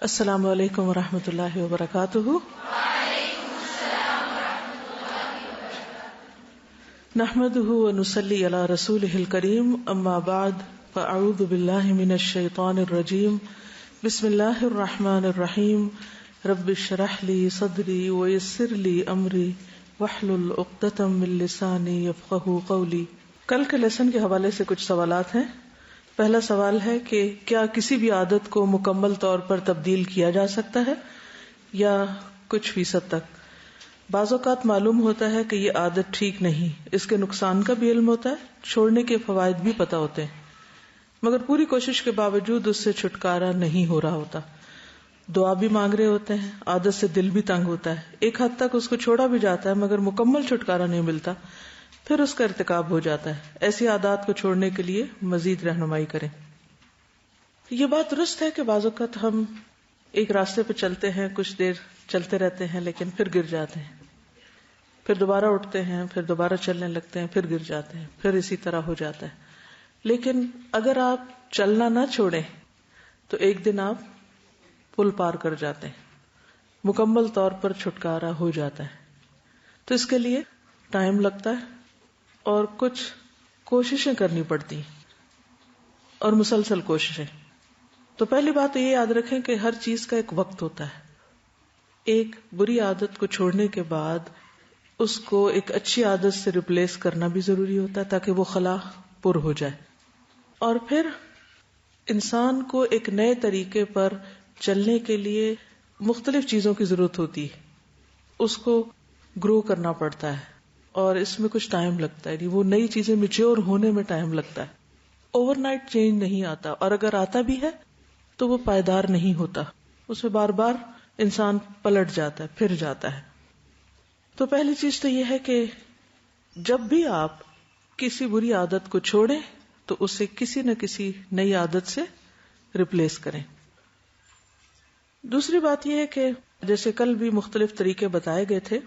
السلام علیکم ورحمۃ اللہ وبرکاتہ۔ نحمده ونصلی علی رسولہ الکریم، اما بعد فاعوذ باللہ من الشیطان الرجیم، بسم اللہ الرحمن الرحیم، رب اشرح لی صدری ویسر لی امری واحلل عقدۃ من لسانی یفقہوا قولی۔ کل کے لیسن کے حوالے سے کچھ سوالات ہیں۔ پہلا سوال ہے کہ کیا کسی بھی عادت کو مکمل طور پر تبدیل کیا جا سکتا ہے یا کچھ فیصد تک؟ بعض اوقات معلوم ہوتا ہے کہ یہ عادت ٹھیک نہیں، اس کے نقصان کا بھی علم ہوتا ہے، چھوڑنے کے فوائد بھی پتہ ہوتے ہیں، مگر پوری کوشش کے باوجود اس سے چھٹکارا نہیں ہو رہا ہوتا۔ دعا بھی مانگ رہے ہوتے ہیں، عادت سے دل بھی تنگ ہوتا ہے، ایک حد تک اس کو چھوڑا بھی جاتا ہے مگر مکمل چھٹکارا نہیں ملتا، پھر اس کا ارتکاب ہو جاتا ہے۔ ایسی عادات کو چھوڑنے کے لیے مزید رہنمائی کریں۔ یہ بات درست ہے کہ بعض اوقات ہم ایک راستے پہ چلتے ہیں، کچھ دیر چلتے رہتے ہیں لیکن پھر گر جاتے ہیں، پھر دوبارہ اٹھتے ہیں، پھر دوبارہ چلنے لگتے ہیں، پھر گر جاتے ہیں، پھر اسی طرح ہو جاتا ہے۔ لیکن اگر آپ چلنا نہ چھوڑیں تو ایک دن آپ پل پار کر جاتے ہیں، مکمل طور پر چھٹکارا ہو جاتا ہے۔ تو اس کے لیے ٹائم لگتا ہے اور کچھ کوششیں کرنی پڑتی ہیں اور مسلسل کوششیں۔ تو پہلی بات تو یہ یاد رکھیں کہ ہر چیز کا ایک وقت ہوتا ہے۔ ایک بری عادت کو چھوڑنے کے بعد اس کو ایک اچھی عادت سے ریپلیس کرنا بھی ضروری ہوتا ہے تاکہ وہ خلا پر ہو جائے، اور پھر انسان کو ایک نئے طریقے پر چلنے کے لیے مختلف چیزوں کی ضرورت ہوتی ہے، اس کو گرو کرنا پڑتا ہے اور اس میں کچھ ٹائم لگتا ہے، وہ نئی چیزیں میچور ہونے میں ٹائم لگتا ہے۔ اوور نائٹ چینج نہیں آتا، اور اگر آتا بھی ہے تو وہ پائیدار نہیں ہوتا، اس میں بار بار انسان پلٹ جاتا ہے، پھر جاتا ہے۔ تو پہلی چیز تو یہ ہے کہ جب بھی آپ کسی بری عادت کو چھوڑیں تو اسے کسی نہ کسی نئی عادت سے ریپلیس کریں۔ دوسری بات یہ ہے کہ جیسے کل بھی مختلف طریقے بتائے گئے تھے،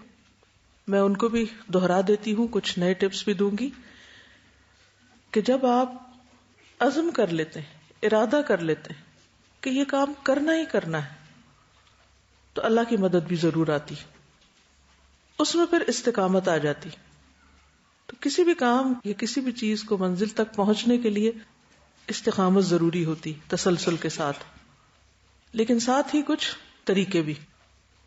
میں ان کو بھی دہرا دیتی ہوں، کچھ نئے ٹپس بھی دوں گی، کہ جب آپ عزم کر لیتے ہیں، ارادہ کر لیتے ہیں کہ یہ کام کرنا ہی کرنا ہے، تو اللہ کی مدد بھی ضرور آتی، اس میں پھر استقامت آ جاتی۔ تو کسی بھی کام یا کسی بھی چیز کو منزل تک پہنچنے کے لیے استقامت ضروری ہوتی، تسلسل کے ساتھ، لیکن ساتھ ہی کچھ طریقے بھی۔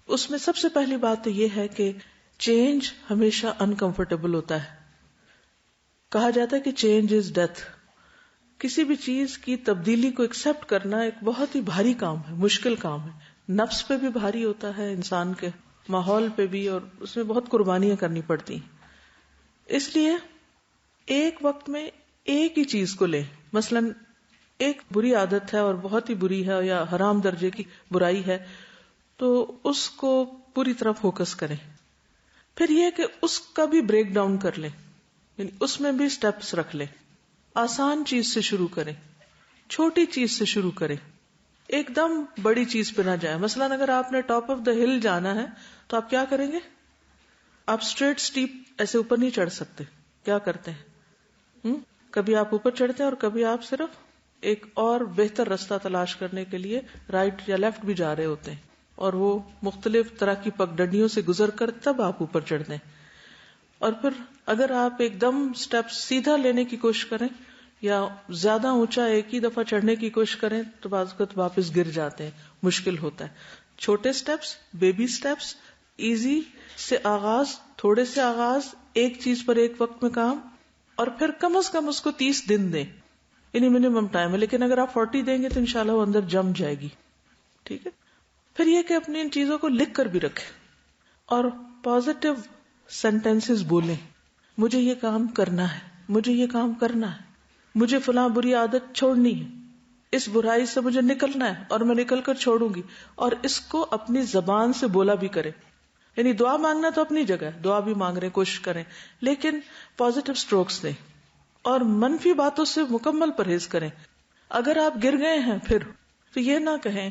اس میں سب سے پہلی بات تو یہ ہے کہ چینج ہمیشہ انکمفرٹیبل ہوتا ہے۔ کہا جاتا ہے کہ چینج از ڈیتھ۔ کسی بھی چیز کی تبدیلی کو ایکسپٹ کرنا ایک بہت ہی بھاری کام ہے، مشکل کام ہے، نفس پہ بھی بھاری ہوتا ہے، انسان کے ماحول پہ بھی، اور اس میں بہت قربانیاں کرنی پڑتی ہیں۔ اس لیے ایک وقت میں ایک ہی چیز کو لیں، مثلا ایک بری عادت ہے اور بہت ہی بری ہے یا حرام درجے کی برائی ہے، تو اس کو پوری طرح فوکس کریں۔ پھر یہ کہ اس کا بھی بریک ڈاؤن کر لیں، یعنی اس میں بھی سٹیپس رکھ لیں۔ آسان چیز سے شروع کریں، چھوٹی چیز سے شروع کریں، ایک دم بڑی چیز پہ نہ جائیں۔ مثلا اگر آپ نے ٹاپ آف دا ہل جانا ہے تو آپ کیا کریں گے؟ آپ اسٹریٹ سٹیپ ایسے اوپر نہیں چڑھ سکتے، کیا کرتے ہیں؟ کبھی آپ اوپر چڑھتے ہیں اور کبھی آپ صرف ایک اور بہتر راستہ تلاش کرنے کے لیے رائٹ یا لیفٹ بھی جا رہے ہوتے ہیں، اور وہ مختلف طرح کی پگڈنڈیوں سے گزر کر تب آپ اوپر چڑھتے ہیں۔ اور پھر اگر آپ ایک دم سٹیپ سیدھا لینے کی کوشش کریں یا زیادہ اونچا ایک ہی دفعہ چڑھنے کی کوشش کریں تو بعض اوقات واپس گر جاتے ہیں، مشکل ہوتا ہے۔ چھوٹے سٹیپس، بیبی سٹیپس، ایزی سے آغاز، تھوڑے سے آغاز، ایک چیز پر ایک وقت میں کام، اور پھر کم از کم اس کو 30 دن دیں، یعنی منیمم ٹائم ہے، لیکن اگر آپ 40 دیں گے تو انشاءاللہ وہ اندر جم جائے گی۔ ٹھیک ہے۔ پھر یہ کہ اپنی ان چیزوں کو لکھ کر بھی رکھیں اور پازیٹیو سینٹینسز بولیں، مجھے یہ کام کرنا ہے، مجھے یہ کام کرنا ہے، مجھے فلاں بری عادت چھوڑنی ہے، اس برائی سے مجھے نکلنا ہے اور میں نکل کر چھوڑوں گی، اور اس کو اپنی زبان سے بولا بھی کریں۔ یعنی دعا مانگنا تو اپنی جگہ ہے، دعا بھی مانگ رہے ہیں، کوشش کریں، لیکن پازیٹیو سٹروکس دیں اور منفی باتوں سے مکمل پرہیز کریں۔ اگر آپ گر گئے ہیں پھر تو یہ نہ کہیں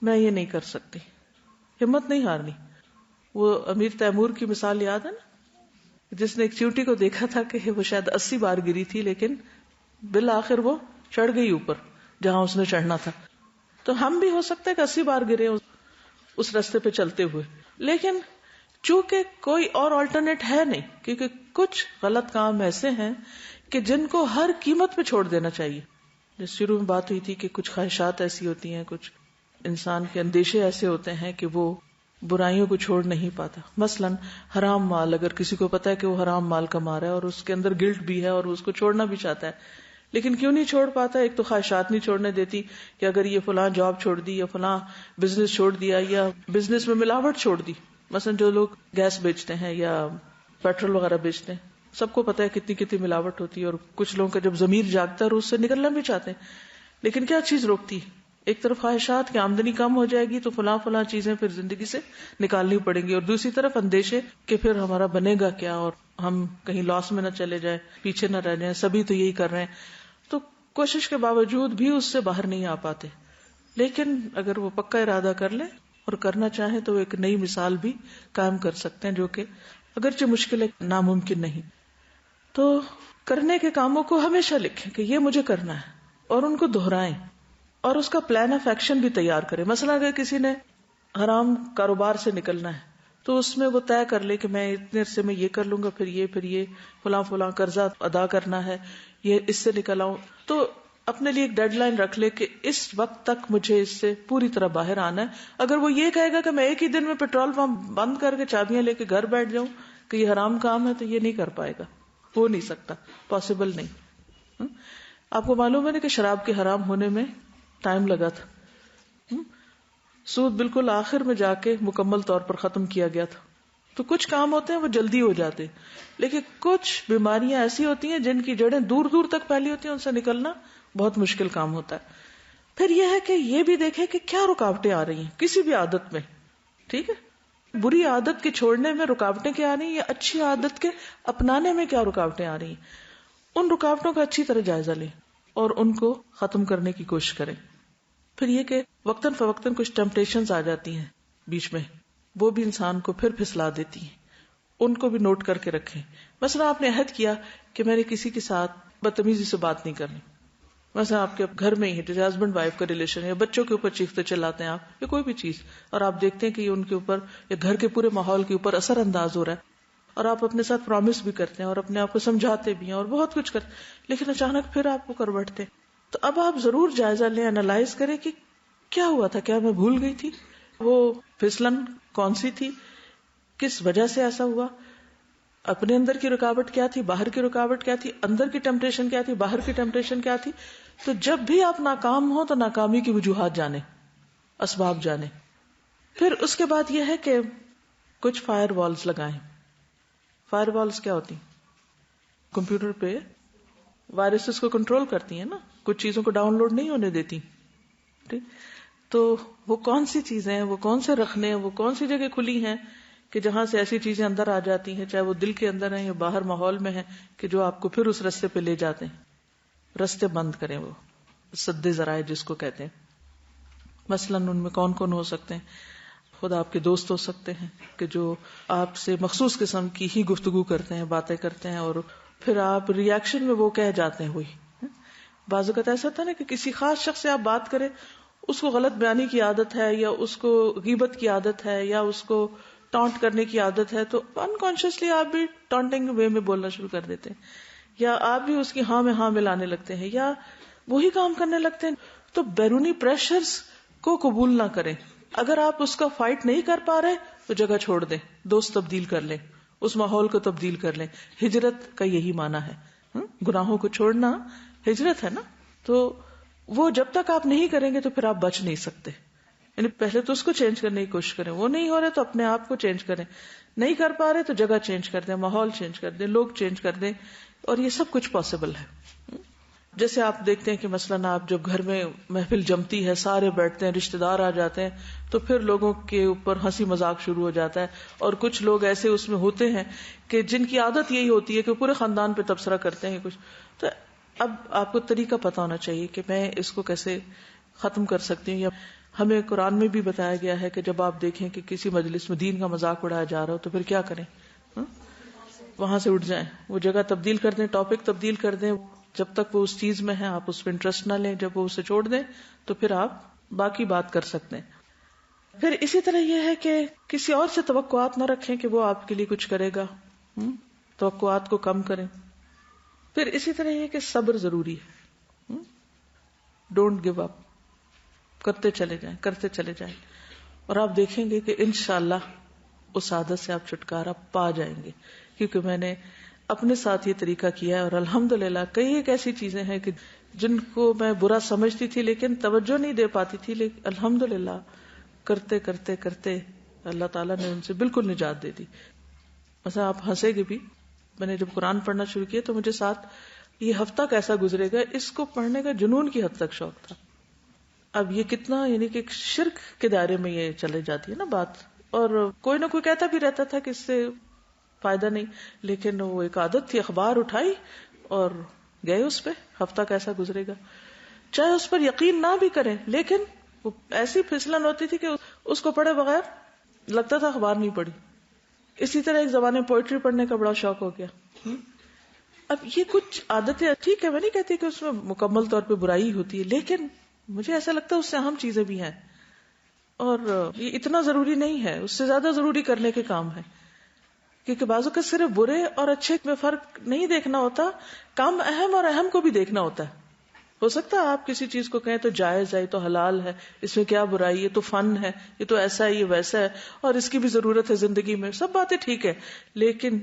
میں یہ نہیں کر سکتی، ہمت نہیں ہارنی۔ وہ امیر تیمور کی مثال یاد ہے نا، جس نے ایک چیونٹی کو دیکھا تھا کہ وہ شاید 80 بار گری تھی لیکن بالآخر وہ چڑھ گئی اوپر جہاں اس نے چڑھنا تھا۔ تو ہم بھی ہو سکتا ہے کہ 80 بار گرے اس راستے پہ چلتے ہوئے، لیکن چونکہ کوئی اور آلٹرنیٹ ہے نہیں، کیونکہ کچھ غلط کام ایسے ہیں کہ جن کو ہر قیمت پہ چھوڑ دینا چاہیے. جس شروع میں بات ہوئی تھی کہ کچھ خواہشات ایسی ہوتی ہیں، کچھ انسان کے اندیشے ایسے ہوتے ہیں کہ وہ برائیوں کو چھوڑ نہیں پاتا. مثلا حرام مال، اگر کسی کو پتا ہے کہ وہ حرام مال کما رہا ہے اور اس کے اندر گلٹ بھی ہے اور اس کو چھوڑنا بھی چاہتا ہے، لیکن کیوں نہیں چھوڑ پاتا؟ ایک تو خواہشات نہیں چھوڑنے دیتی کہ اگر یہ فلاں جاب چھوڑ دی یا فلاں بزنس چھوڑ دیا یا بزنس میں ملاوٹ چھوڑ دی. مثلا جو لوگ گیس بیچتے ہیں یا پیٹرول وغیرہ بیچتے ہیں، سب کو پتا ہے کتنی کتنی ملاوٹ ہوتی ہے، اور کچھ لوگوں کا جب ضمیر جاگتا ہے اور اس سے نکلنا بھی چاہتے ہیں، لیکن کیا چیز روکتی ہے؟ ایک طرف خواہشات کی آمدنی کم ہو جائے گی تو فلاں فلاں چیزیں پھر زندگی سے نکالنی پڑیں گی، اور دوسری طرف اندیشے کہ پھر ہمارا بنے گا کیا اور ہم کہیں لاس میں نہ چلے جائیں، پیچھے نہ رہ جائیں، سبھی تو یہی کر رہے ہیں. تو کوشش کے باوجود بھی اس سے باہر نہیں آ پاتے. لیکن اگر وہ پکا ارادہ کر لیں اور کرنا چاہیں تو ایک نئی مثال بھی قائم کر سکتے ہیں، جو کہ اگرچہ مشکل ہے، ناممکن نہیں. تو کرنے کے کاموں کو ہمیشہ لکھیں کہ یہ مجھے کرنا ہے، اور ان کو دہرائیں اور اس کا پلان آف ایکشن بھی تیار کریں. مثلا اگر کسی نے حرام کاروبار سے نکلنا ہے تو اس میں وہ طے کر لے کہ میں اتنے عرصے میں یہ کر لوں گا، پھر یہ فلاں فلاں قرضہ ادا کرنا ہے، یہ اس سے نکل آؤں. تو اپنے لیے ایک ڈیڈ لائن رکھ لے کہ اس وقت تک مجھے اس سے پوری طرح باہر آنا ہے. اگر وہ یہ کہے گا کہ میں ایک ہی دن میں پیٹرول پمپ بند کر کے چابیاں لے کے گھر بیٹھ جاؤں کہ یہ حرام کام ہے، تو یہ نہیں کر پائے گا، ہو نہیں سکتا، پاسبل نہیں. آپ کو معلوم ہے نا کہ شراب کے حرام ہونے میں ٹائم لگا تھا، سود بالکل آخر میں جا کے مکمل طور پر ختم کیا گیا تھا. تو کچھ کام ہوتے ہیں وہ جلدی ہو جاتے، لیکن کچھ بیماریاں ایسی ہوتی ہیں جن کی جڑیں دور دور تک پھیلی ہوتی ہیں، ان سے نکلنا بہت مشکل کام ہوتا ہے. پھر یہ ہے کہ یہ بھی دیکھیں کہ کیا رکاوٹیں آ رہی ہیں کسی بھی عادت میں. ٹھیک ہے، بری عادت کے چھوڑنے میں رکاوٹیں کیا آ رہی ہیں، یا اچھی عادت کے اپنانے میں کیا رکاوٹیں آ رہی ہیں. ان رکاوٹوں کا اچھی طرح جائزہ لیں اور ان کو ختم کرنے کی کوشش کریں. پھر یہ کہ وقتاً فوقتاً کچھ ٹیمپٹیشنز آ جاتی ہیں بیچ میں، وہ بھی انسان کو پھر پھسلا دیتی ہیں، ان کو بھی نوٹ کر کے رکھیں. مثلا آپ نے عہد کیا کہ میں نے کسی کے ساتھ بدتمیزی سے بات نہیں کرنی. مثلا آپ کے گھر میں ہی جیسے ہسبینڈ وائف کا ریلیشن ہے، بچوں کے اوپر چیختے چلاتے ہیں آپ، یا کوئی بھی چیز، اور آپ دیکھتے ہیں کہ یہ ان کے اوپر یا گھر کے پورے ماحول کے اوپر اثر انداز ہو رہا ہے، اور آپ اپنے ساتھ پرامس بھی کرتے ہیں اور اپنے آپ کو سمجھاتے بھی ہیں اور بہت کچھ کرتے ہیں، لیکن اچانک پھر آپ کو کر بیٹھتے ہیں. تو اب آپ ضرور جائزہ لیں، انالائز کریں کہ کیا ہوا تھا، کیا میں بھول گئی تھی، وہ پھسلن کون سی تھی، کس وجہ سے ایسا ہوا، اپنے اندر کی رکاوٹ کیا تھی، باہر کی رکاوٹ کیا تھی، اندر کی ٹیمپٹیشن کیا تھی، باہر کی ٹیمپٹیشن کیا تھی. تو جب بھی آپ ناکام ہو تو ناکامی کی وجوہات جانیں، اسباب جانیں. پھر اس کے بعد یہ ہے کہ کچھ فائر والز لگائیں. فائر والز کیا ہوتی؟ کمپیوٹر پہ وائرسز کو کنٹرول کرتی ہیں نا، کچھ چیزوں کو ڈاؤن لوڈ نہیں ہونے دیتی. ٹھیک، تو وہ کون سی چیزیں ہیں، وہ کون سے رکھنے ہیں، وہ کون سی جگہ کھلی ہیں کہ جہاں سے ایسی چیزیں اندر آ جاتی ہیں، چاہے وہ دل کے اندر ہیں یا باہر ماحول میں ہیں، کہ جو آپ کو پھر اس رستے پہ لے جاتے ہیں. رستے بند کریں، وہ سد ذرائع جس کو کہتے ہیں. مثلاً ان میں کون کون ہو سکتے ہیں؟ خود آپ کے دوست ہو سکتے ہیں کہ جو آپ سے مخصوص قسم کی ہی گفتگو کرتے ہیں، باتیں کرتے ہیں، اور پھر آپ ریاکشن میں وہ کہہ جاتے ہیں وہی. بعض اوقات ایسا ہوتا ہے نا کہ کسی خاص شخص سے آپ بات کریں، اس کو غلط بیانی کی عادت ہے، یا اس کو غیبت کی عادت ہے، یا اس کو ٹانٹ کرنے کی عادت ہے، تو انکانشیسلی آپ بھی ٹانٹنگ وے میں بولنا شروع کر دیتے ہیں، یا آپ بھی اس کی ہاں میں ہاں ملانے لگتے ہیں، یا وہی کام کرنے لگتے ہیں. تو بیرونی پریشرز کو قبول نہ کریں. اگر آپ اس کا فائٹ نہیں کر پا رہے تو جگہ چھوڑ دیں، دوست تبدیل کر لیں، اس ماحول کو تبدیل کر لیں. ہجرت کا یہی معنی ہے، گناہوں کو چھوڑنا ہجرت ہے نا. تو وہ جب تک آپ نہیں کریں گے تو پھر آپ بچ نہیں سکتے. یعنی پہلے تو اس کو چینج کرنے کی کوشش کریں، وہ نہیں ہو رہے تو اپنے آپ کو چینج کریں، نہیں کر پا رہے تو جگہ چینج کر دیں، ماحول چینج کر دیں، لوگ چینج کر دیں، اور یہ سب کچھ پاسبل ہے. جیسے آپ دیکھتے ہیں کہ مثلاً آپ جب گھر میں محفل جمتی ہے، سارے بیٹھتے ہیں، رشتہ دار آ جاتے ہیں، تو پھر لوگوں کے اوپر ہنسی مذاق شروع ہو جاتا ہے. اور کچھ لوگ ایسے اس میں ہوتے ہیں کہ جن کی عادت یہی ہوتی ہے کہ پورے خاندان پہ تبصرہ کرتے ہیں کچھ. تو اب آپ کو طریقہ پتہ ہونا چاہیے کہ میں اس کو کیسے ختم کر سکتی ہوں. یا ہمیں قرآن میں بھی بتایا گیا ہے کہ جب آپ دیکھیں کہ کسی مجلس میں دین کا مذاق اڑایا جا رہا ہو تو پھر کیا کریں؟ وہاں سے اٹھ جائیں، وہ جگہ تبدیل کر دیں، ٹاپک تبدیل کر دیں. جب تک وہ اس چیز میں ہے آپ اس پہ انٹرسٹ نہ لیں، جب وہ اسے چھوڑ دیں تو پھر آپ باقی بات کر سکتے ہیں. پھر اسی طرح یہ ہے کہ کسی اور سے توقعات نہ رکھیں کہ وہ آپ کے لیے کچھ کرے گا. توقعات کو کم کریں. پھر اسی طرح یہ کہ صبر ضروری ہے. Don't give up. کرتے چلے جائیں اور آپ دیکھیں گے کہ انشاءاللہ اس عادت سے آپ چھٹکارا پا جائیں گے. کیونکہ میں نے اپنے ساتھ یہ طریقہ کیا ہے اور الحمدللہ کئی ایک ایسی چیزیں ہیں کہ جن کو میں برا سمجھتی تھی لیکن توجہ نہیں دے پاتی تھی, لیکن الحمدللہ کرتے کرتے کرتے اللہ تعالیٰ نے ان سے بالکل نجات دے دی. مثلا آپ ہنسے گے بھی, میں نے جب قرآن پڑھنا شروع کیا تو مجھے ساتھ یہ ہفتہ کیسا گزرے گا اس کو پڑھنے کا جنون کی حد تک شوق تھا. اب یہ کتنا یعنی کہ شرک کے دائرے میں یہ چلے جاتی ہے نا بات, اور کوئی نہ کوئی کہتا بھی رہتا تھا کہ اس سے فائدہ نہیں, لیکن وہ ایک عادت تھی, اخبار اٹھائی اور گئے اس پہ, ہفتہ کیسا گزرے گا. چاہے اس پر یقین نہ بھی کریں لیکن وہ ایسی پھسلن ہوتی تھی کہ اس کو پڑھے بغیر لگتا تھا اخبار نہیں پڑھی. اسی طرح ایک زمانے میں پوئٹری پڑھنے کا بڑا شوق ہو گیا. اب یہ کچھ عادتیں ٹھیک ہے, میں نہیں کہتی کہ اس میں مکمل طور پہ برائی ہوتی ہے, لیکن مجھے ایسا لگتا ہے اس سے اہم چیزیں بھی ہیں اور یہ اتنا ضروری نہیں ہے, اس سے زیادہ ضروری کرنے کے کام ہے. کیونکہ بعض اوقات صرف برے اور اچھے میں فرق نہیں دیکھنا ہوتا, کم اہم اور اہم کو بھی دیکھنا ہوتا ہے. ہو سکتا ہے آپ کسی چیز کو کہیں تو جائز ہے, یہ تو حلال ہے, اس میں کیا برائی, یہ تو فن ہے, یہ تو ایسا ہے, یہ ویسا ہے, اور اس کی بھی ضرورت ہے زندگی میں, سب باتیں ٹھیک ہے. لیکن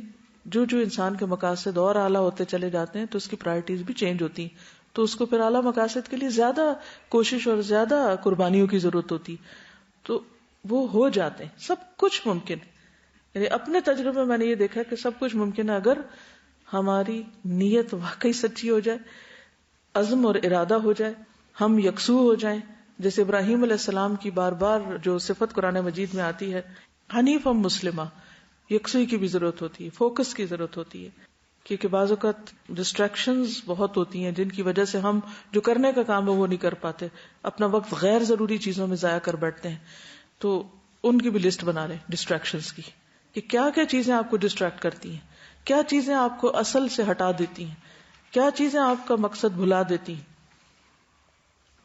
جو انسان کے مقاصد اور اعلیٰ ہوتے چلے جاتے ہیں تو اس کی پرائرٹیز بھی چینج ہوتی ہیں, تو اس کو پھر اعلیٰ مقاصد کے لیے زیادہ کوشش اور زیادہ قربانیوں کی ضرورت ہوتی, تو وہ ہو جاتے ہیں. سب کچھ ممکن ہے, یعنی اپنے تجربے میں نے یہ دیکھا کہ سب کچھ ممکن ہے اگر ہماری نیت واقعی سچی ہو جائے, عزم اور ارادہ ہو جائے, ہم یکسو ہو جائیں. جیسے ابراہیم علیہ السلام کی بار بار جو صفت قرآن مجید میں آتی ہے, حنیف مسلمہ, یکسوئی کی بھی ضرورت ہوتی ہے, فوکس کی ضرورت ہوتی ہے. کیونکہ بعض اوقات ڈسٹریکشنز بہت ہوتی ہیں جن کی وجہ سے ہم جو کرنے کا کام ہے وہ نہیں کر پاتے, اپنا وقت غیر ضروری چیزوں میں ضائع کر بیٹھتے ہیں. تو ان کی بھی لسٹ بنا لیں ڈسٹریکشنز کی, کہ کیا کیا چیزیں آپ کو ڈسٹریکٹ کرتی ہیں, کیا چیزیں آپ کو اصل سے ہٹا دیتی ہیں, کیا چیزیں آپ کا مقصد بھلا دیتی ہیں.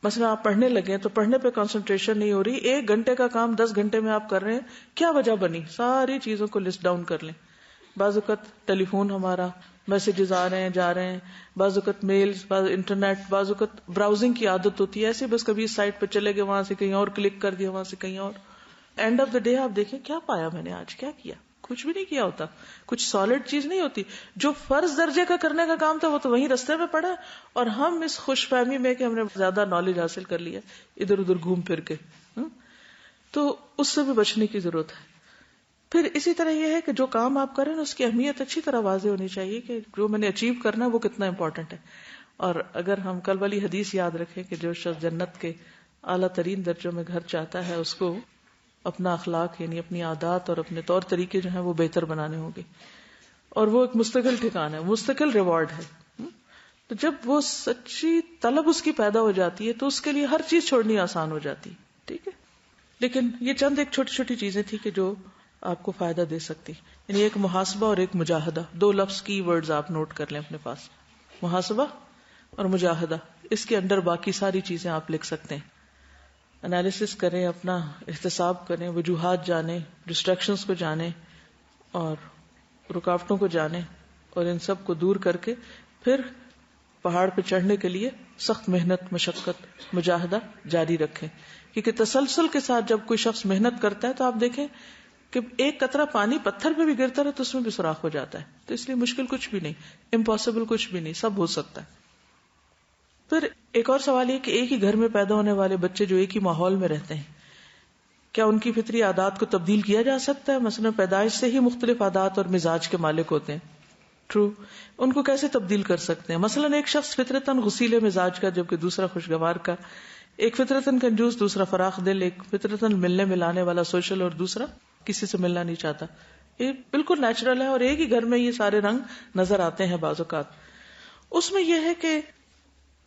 مثلا آپ پڑھنے لگے تو پڑھنے پہ کنسنٹریشن نہیں ہو رہی, 1 گھنٹے کا کام 10 گھنٹے میں آپ کر رہے ہیں, کیا وجہ بنی, ساری چیزوں کو لسٹ ڈاؤن کر لیں. بعض اوقات ٹیلی فون ہمارا, میسجز آ رہے ہیں جا رہے ہیں, بعض اوقات میلز, بعض انٹرنیٹ, بعض اوقات براؤزنگ کی عادت ہوتی ہے ایسے, بس کبھی اس سائٹ پہ چلے گئے, وہاں سے کہیں اور کلک کر دیا, وہاں سے کہیں اور. اینڈ آف دا ڈے آپ دیکھیں کیا پایا میں نے, آج کیا کیا, کچھ بھی نہیں کیا ہوتا, کچھ سالڈ چیز نہیں ہوتی. جو فرض درجے کا کرنے کا کام تھا وہ تو وہیں رستے میں پڑا, اور ہم اس خوش فہمی میں کہ ہم نے زیادہ نالج حاصل کر لیا ادھر ادھر گھوم پھر کے, تو اس سے بھی بچنے کی ضرورت ہے. پھر اسی طرح یہ ہے کہ جو کام آپ کریں اس کی اہمیت اچھی طرح واضح ہونی چاہیے کہ جو میں نے اچیو کرنا ہے وہ کتنا امپورٹنٹ ہے. اور اگر ہم کل والی حدیث یاد رکھیں کہ جو شخص جنت کے اعلیٰ ترین درجوں میں گھر چاہتا ہے اس کو اپنا اخلاق یعنی اپنی عادات اور اپنے طور طریقے جو ہیں وہ بہتر بنانے ہوں گے, اور وہ ایک مستقل ٹھکانہ ہے, مستقل ریوارڈ ہے. تو جب وہ سچی طلب اس کی پیدا ہو جاتی ہے تو اس کے لیے ہر چیز چھوڑنی آسان ہو جاتی ہے. ٹھیک ہے, لیکن یہ چند ایک چھوٹی چھوٹی چیزیں تھی کہ جو آپ کو فائدہ دے سکتی, یعنی ایک محاسبہ اور ایک مجاہدہ, 2 لفظ کی ورڈز آپ نوٹ کر لیں اپنے پاس, محاسبہ اور مجاہدہ. اس کے اندر باقی ساری چیزیں آپ لکھ سکتے ہیں. انالیسس کریں, اپنا احتساب کریں, وجوہات جانیں, ڈسٹریکشنز کو جانیں اور رکاوٹوں کو جانیں, اور ان سب کو دور کر کے پھر پہاڑ پہ چڑھنے کے لیے سخت محنت, مشقت, مجاہدہ جاری رکھیں. کیونکہ تسلسل کے ساتھ جب کوئی شخص محنت کرتا ہے تو آپ دیکھیں کہ ایک قطرہ پانی پتھر پہ بھی گرتا ہے تو اس میں بھی سوراخ ہو جاتا ہے. تو اس لیے مشکل کچھ بھی نہیں, امپاسبل کچھ بھی نہیں, سب ہو سکتا ہے. پھر ایک اور سوال یہ کہ ایک ہی گھر میں پیدا ہونے والے بچے جو ایک ہی ماحول میں رہتے ہیں, کیا ان کی فطری عادات کو تبدیل کیا جا سکتا ہے؟ مثلا پیدائش سے ہی مختلف عادات اور مزاج کے مالک ہوتے ہیں. ٹرو, ان کو کیسے تبدیل کر سکتے ہیں؟ مثلا ایک شخص فطرتاً غصیلے مزاج کا جبکہ دوسرا خوشگوار کا, ایک فطرتاً کنجوس دوسرا فراخ دل, ایک فطرتاً ملنے ملانے والا سوشل اور دوسرا کسی سے ملنا نہیں چاہتا. یہ بالکل نیچرل ہے, اور ایک ہی گھر میں یہ سارے رنگ نظر آتے ہیں بعض اوقات. اس میں یہ ہے کہ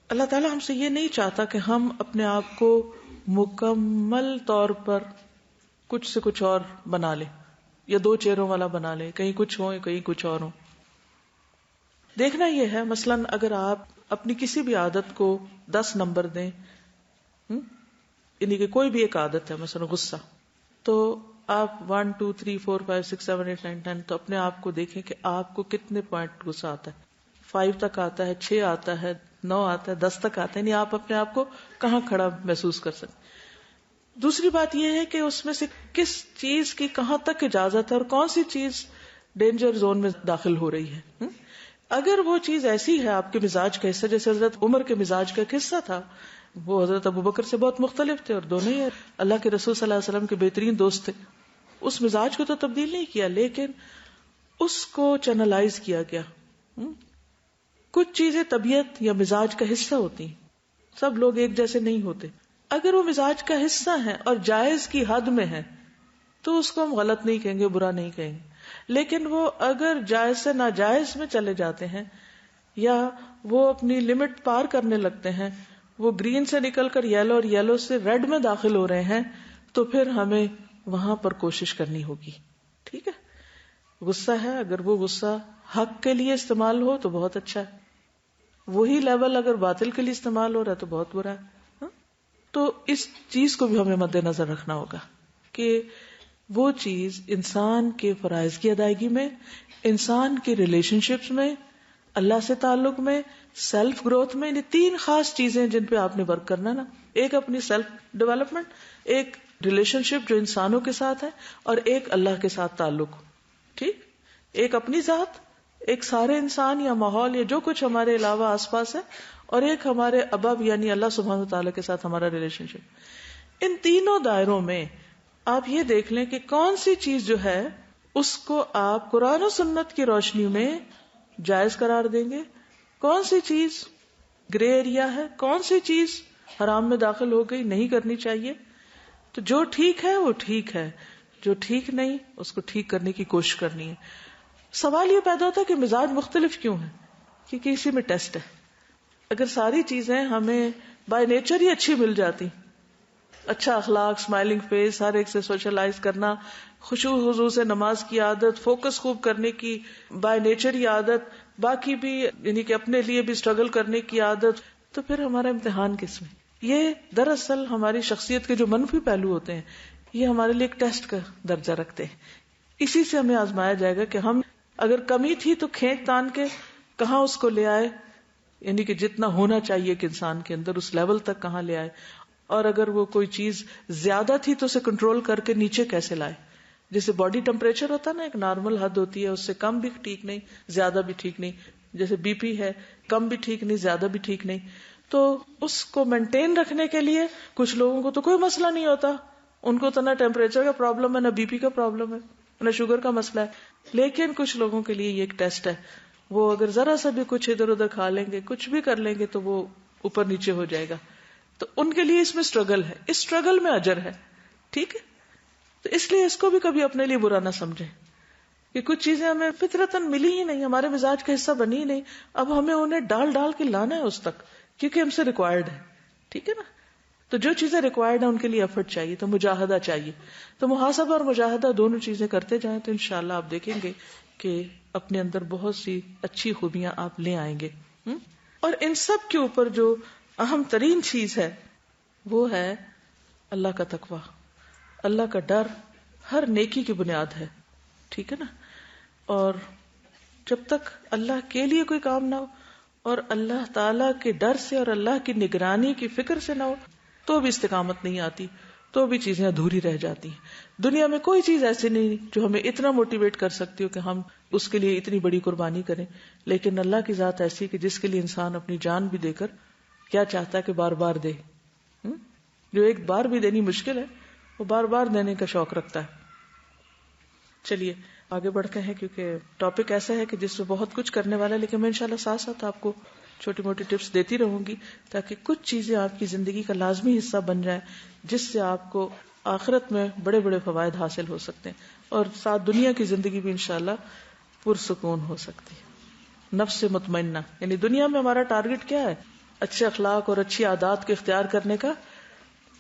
اللہ تعالیٰ ہم سے یہ نہیں چاہتا کہ ہم اپنے آپ کو مکمل طور پر کچھ سے کچھ اور بنا لیں, یا 2 چہروں والا بنا لیں, کہیں کچھ ہوں کہیں کچھ اور ہوں. دیکھنا یہ ہے, مثلاً اگر آپ اپنی کسی بھی عادت کو 10 نمبر دیں یعنی کہ کوئی بھی ایک عادت ہے، مثلا غصہ، تو آپ 1 2 3 4 5 6 7 8 9 10 تو اپنے آپ کو دیکھیں کہ آپ کو کتنے پوائنٹ غصہ آتا ہے. 5 تک آتا ہے، 6 آتا ہے، 9 آتا ہے، 10 تک آتا ہے، یعنی آپ اپنے آپ کو کہاں کھڑا محسوس کر سکتے. دوسری بات یہ ہے کہ اس میں سے کس چیز کی کہاں تک اجازت ہے اور کون سی چیز ڈینجر زون میں داخل ہو رہی ہے. اگر وہ چیز ایسی ہے آپ کے مزاج کا حصہ، جیسے حضرت عمر کے مزاج کا ایک حصہ تھا، وہ حضرت ابوبکر سے بہت مختلف تھے اور دونوں ہی اللہ کے رسول صلی اللہ علیہ وسلم کے بہترین دوست تھے. اس مزاج کو تو تبدیل نہیں کیا، لیکن اس کو چینلائز کیا گیا. کچھ چیزیں طبیعت یا مزاج کا حصہ ہوتی ہیں، سب لوگ ایک جیسے نہیں ہوتے. اگر وہ مزاج کا حصہ ہے اور جائز کی حد میں ہے تو اس کو ہم غلط نہیں کہیں گے، برا نہیں کہیں گے. لیکن وہ اگر جائز سے ناجائز میں چلے جاتے ہیں یا وہ اپنی لمٹ پار کرنے لگتے ہیں، وہ گرین سے نکل کر یلو اور یلو سے ریڈ میں داخل ہو رہے ہیں، تو پھر ہمیں وہاں پر کوشش کرنی ہوگی. ٹھیک ہے، غصہ ہے، اگر وہ غصہ حق کے لیے استعمال ہو تو بہت اچھا ہے، وہی لیول اگر باطل کے لیے استعمال ہو رہا ہے تو بہت برا ہے. تو اس چیز کو بھی ہمیں مد نظر رکھنا ہوگا کہ وہ چیز انسان کے فرائض کی ادائیگی میں، انسان کی ریلیشن شپس میں، اللہ سے تعلق میں، سیلف گروتھ میں، یہ 3 خاص چیزیں جن پہ آپ نے ورک کرنا نا. ایک اپنی سیلف ڈیولپمنٹ، ایک ریلیشن شپ جو انسانوں کے ساتھ ہے، اور ایک اللہ کے ساتھ تعلق. ٹھیک، ایک اپنی ذات، ایک سارے انسان یا ماحول یا جو کچھ ہمارے علاوہ آس پاس ہے، اور ایک ہمارے ابب یعنی اللہ سبحانہ وتعالی کے ساتھ ہمارا ریلیشن شپ. ان تینوں دائروں میں آپ یہ دیکھ لیں کہ کون سی چیز جو ہے اس کو آپ قرآن و سنت کی روشنی میں جائز قرار دیں گے، کون سی چیز گرے ایریا ہے، کون سی چیز حرام میں داخل ہو گئی، نہیں کرنی چاہیے. تو جو ٹھیک ہے وہ ٹھیک ہے، جو ٹھیک نہیں اس کو ٹھیک کرنے کی کوشش کرنی ہے. سوال یہ پیدا ہوتا ہے کہ مزاج مختلف کیوں ہے؟ کیونکہ اسی میں ٹیسٹ ہے. اگر ساری چیزیں ہمیں بائی نیچر ہی اچھی مل جاتی، اچھا اخلاق، اسمائلنگ فیس، ہر ایک سے سوشلائز کرنا، خشوع حضور سے نماز کی عادت، فوکس خوب کرنے کی بائی نیچر ہی عادت، باقی بھی یعنی کہ اپنے لیے بھی اسٹرگل کرنے کی عادت، تو پھر ہمارا امتحان کس میں؟ یہ دراصل ہماری شخصیت کے جو منفی پہلو ہوتے ہیں یہ ہمارے لیے ایک ٹیسٹ کا درجہ رکھتے ہیں. اسی سے ہمیں آزمایا جائے گا کہ ہم اگر کمی تھی تو کھینچ تان کے کہاں اس کو لے آئے، یعنی کہ جتنا ہونا چاہیے کہ انسان کے اندر اس لیول تک کہاں لے آئے، اور اگر وہ کوئی چیز زیادہ تھی تو اسے کنٹرول کر کے نیچے کیسے لائے. جیسے باڈی ٹمپریچر ہوتا ہے نا، ایک نارمل حد ہوتی ہے، اس سے کم بھی ٹھیک نہیں، زیادہ بھی ٹھیک نہیں. جیسے بی پی ہے، کم بھی ٹھیک نہیں، زیادہ بھی ٹھیک نہیں. تو اس کو مینٹین رکھنے کے لیے کچھ لوگوں کو تو کوئی مسئلہ نہیں ہوتا، ان کو تو نہ ٹیمپریچر کا پرابلم ہے، نہ بی پی کا پرابلم ہے، نہ شوگر کا مسئلہ ہے. لیکن کچھ لوگوں کے لیے یہ ایک ٹیسٹ ہے، وہ اگر ذرا سا بھی کچھ ادھر ادھر کھا لیں گے، کچھ بھی کر لیں گے تو وہ اوپر نیچے ہو جائے گا. تو ان کے لیے اس میں اسٹرگل ہے، اس اسٹرگل میں اجر ہے. ٹھیک ہے، تو اس لیے اس کو بھی کبھی اپنے لیے برا نہ سمجھیں کہ کچھ چیزیں ہمیں فطرتاً ملی ہی نہیں، ہمارے مزاج کا حصہ بنی ہی نہیں، اب ہمیں انہیں ڈال ڈال کے لانا ہے اس تک کیونکہ ہم سے ریکوائرڈ ہے. ٹھیک ہے نا، تو جو چیزیں ریکوائرڈ ہیں ان کے لیے ایفرٹ چاہیے، تو مجاہدہ چاہیے. تو محاسبہ اور مجاہدہ دونوں چیزیں کرتے جائیں تو انشاءاللہ آپ دیکھیں گے کہ اپنے اندر بہت سی اچھی خوبیاں آپ لے آئیں گے. اور ان سب کے اوپر جو اہم ترین چیز ہے وہ ہے اللہ کا تقوی. اللہ کا ڈر ہر نیکی کی بنیاد ہے. ٹھیک ہے نا، اور جب تک اللہ کے لیے کوئی کام نہ ہو اور اللہ تعالی کے ڈر سے اور اللہ کی نگرانی کی فکر سے نہ ہو تو بھی استقامت نہیں آتی، تو بھی چیزیں ادھوری رہ جاتی ہیں. دنیا میں کوئی چیز ایسی نہیں جو ہمیں اتنا موٹیویٹ کر سکتی ہو کہ ہم اس کے لیے اتنی بڑی قربانی کریں. لیکن اللہ کی ذات ایسی کہ جس کے لیے انسان اپنی جان بھی دے کر کیا چاہتا ہے کہ بار بار دے. جو ایک بار بھی دینی مشکل ہے وہ بار بار دینے کا شوق رکھتا ہے. چلیے آگے بڑھتے ہیں کیونکہ ٹاپک ایسا ہے کہ جس میں بہت کچھ کرنے والا ہے، لیکن میں انشاءاللہ ساتھ ساتھ آپ کو چھوٹی موٹی ٹپس دیتی رہوں گی تاکہ کچھ چیزیں آپ کی زندگی کا لازمی حصہ بن جائیں جس سے آپ کو آخرت میں بڑے بڑے فوائد حاصل ہو سکتے ہیں اور ساتھ دنیا کی زندگی بھی انشاءاللہ پرسکون ہو سکتی ہے. نفس مطمئنہ، یعنی دنیا میں ہمارا ٹارگٹ کیا ہے؟ اچھے اخلاق اور اچھی عادات کے اختیار کرنے کا،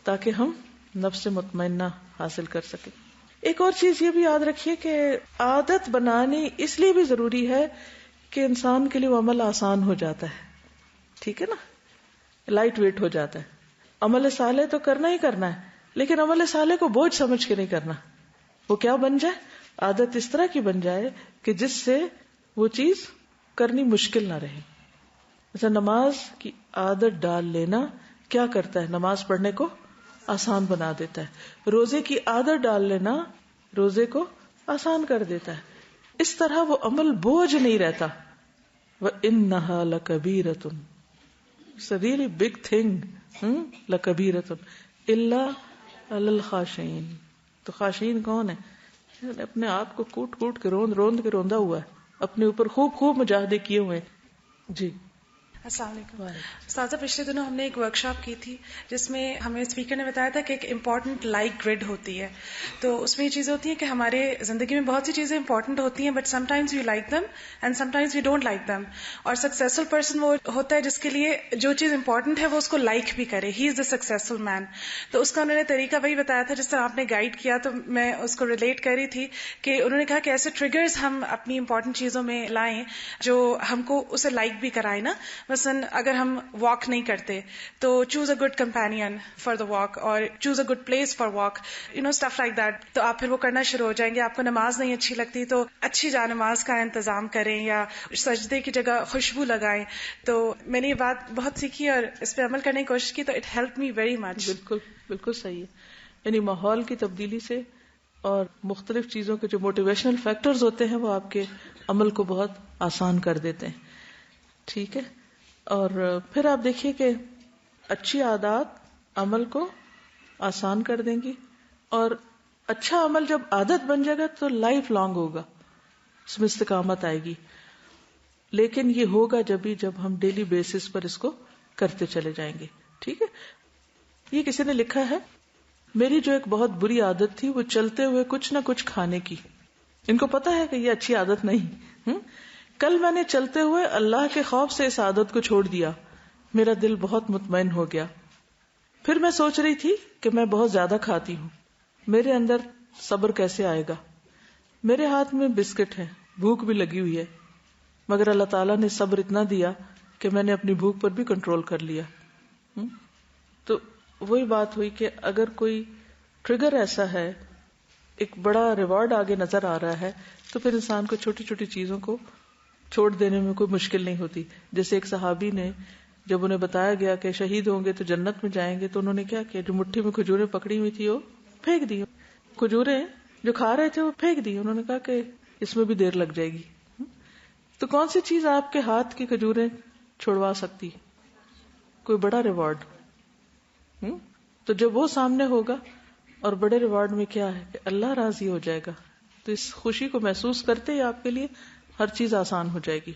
تاکہ ہم نفس مطمئنہ حاصل کر سکیں. ایک اور چیز یہ بھی یاد رکھیے کہ عادت بنانی اس لیے بھی ضروری ہے کہ انسان کے لیے وہ عمل آسان ہو جاتا ہے. ٹھیک ہے نا، لائٹ ویٹ ہو جاتا ہے. عمل صالح تو کرنا ہی کرنا ہے، لیکن عمل صالح کو بوجھ سمجھ کے نہیں کرنا. وہ کیا بن جائے؟ عادت اس طرح کی بن جائے کہ جس سے وہ چیز کرنی مشکل نہ رہے. جیسے نماز کی عادت ڈال لینا کیا کرتا ہے؟ نماز پڑھنے کو آسان بنا دیتا ہے. روزے کی عادت ڈال لینا روزے کو آسان کر دیتا ہے. اس طرح وہ عمل بوجھ نہیں رہتا. وَإِنَّهَا لَكَبِيرَةٌ, it's a really big thing, لَكَبِيرَةٌ إِلَّا عَلَى الْخَاشِعِينَ. تو خاشعین کون ہے؟ اپنے آپ کو کوٹ کوٹ کے روند کے روندا ہوا ہے، اپنے اوپر خوب مجاہدے کیے ہوئے. جی السلام علیکم. استاذہ پچھلے دنوں ہم نے ایک ورک شاپ کی تھی جس میں ہمیں اسپیکر نے بتایا تھا کہ ایک امپورٹنٹ لائک گریڈ ہوتی ہے. تو اس میں یہ چیز ہوتی ہے کہ ہمارے زندگی میں بہت سی چیزیں امپورٹنٹ ہوتی ہیں but some times we like them and some times we don't like them. اور سکسیسفل پرسن وہ ہوتا ہے جس کے لیے جو چیز امپورٹنٹ ہے وہ اس کو لائک بھی کرے. ہی از دا سکسیسفل مین. تو اس کا انہوں نے طریقہ وہی بتایا تھا جس طرح آپ نے گائیڈ کیا. تو میں اس کو ریلیٹ کر رہی تھی کہ انہوں نے کہا کہ ایسے ٹریگرز ہم اپنی امپورٹنٹ چیزوں میں لائیں جو ہم کو اسے لائک بھی کرائے نا. مثلاً اگر ہم واک نہیں کرتے تو choose a good companion for the walk اور choose a good place for walk, stuff like that. تو آپ پھر وہ کرنا شروع ہو جائیں گے. آپ کو نماز نہیں اچھی لگتی تو اچھی جا نماز کا انتظام کریں یا سجدے کی جگہ خوشبو لگائیں. تو میں نے یہ بات بہت سیکھی اور اس پہ عمل کرنے کی کوشش کی تو it help me very much. بالکل صحیح ہے. یعنی ماحول کی تبدیلی سے اور مختلف چیزوں کے جو موٹیویشنل فیکٹرز ہوتے ہیں وہ آپ کے عمل کو بہت آسان کر دیتے ہیں. ٹھیک ہے. اور پھر آپ دیکھیے کہ اچھی عادات عمل کو آسان کر دیں گی اور اچھا عمل جب عادت بن جائے گا تو لائف لانگ ہوگا, اس میں استقامت آئے گی. لیکن یہ ہوگا جب ہم ڈیلی بیسس پر اس کو کرتے چلے جائیں گے. ٹھیک ہے. یہ کسی نے لکھا ہے, میری جو ایک بہت بری عادت تھی وہ چلتے ہوئے کچھ نہ کچھ کھانے کی. ان کو پتا ہے کہ یہ اچھی عادت نہیں. کل میں نے چلتے ہوئے اللہ کے خوف سے اس عادت کو چھوڑ دیا. میرا دل بہت مطمئن ہو گیا. پھر میں سوچ رہی تھی کہ میں بہت زیادہ کھاتی ہوں, میرے اندر صبر کیسے آئے گا. میرے ہاتھ میں بسکٹ ہے, بھوک بھی لگی ہوئی ہے, مگر اللہ تعالیٰ نے صبر اتنا دیا کہ میں نے اپنی بھوک پر بھی کنٹرول کر لیا. تو وہی بات ہوئی کہ اگر کوئی ٹریگر ایسا ہے, ایک بڑا ریوارڈ آگے نظر آ رہا ہے, تو پھر انسان کو چھوٹی چھوٹی چیزوں کو چھوڑ دینے میں کوئی مشکل نہیں ہوتی. جیسے ایک صحابی نے جب انہیں بتایا گیا کہ شہید ہوں گے تو جنت میں جائیں گے, تو انہوں نے کیا کیا, جو مٹھی میں کھجوریں پکڑی ہوئی تھی وہ پھینک دی. کھجوریں جو کھا رہے تھے وہ پھینک دی. انہوں نے کہا کہ اس میں بھی دیر لگ جائے گی. تو کون سی چیز آپ کے ہاتھ کی کھجوریں چھوڑوا سکتی؟ کوئی بڑا ریوارڈ. تو جب وہ سامنے ہوگا, اور بڑے ریوارڈ میں کیا ہے کہ اللہ راضی ہو جائے گا, تو اس خوشی کو محسوس کرتے ہی آپ کے لیے ہر چیز آسان ہو جائے گی.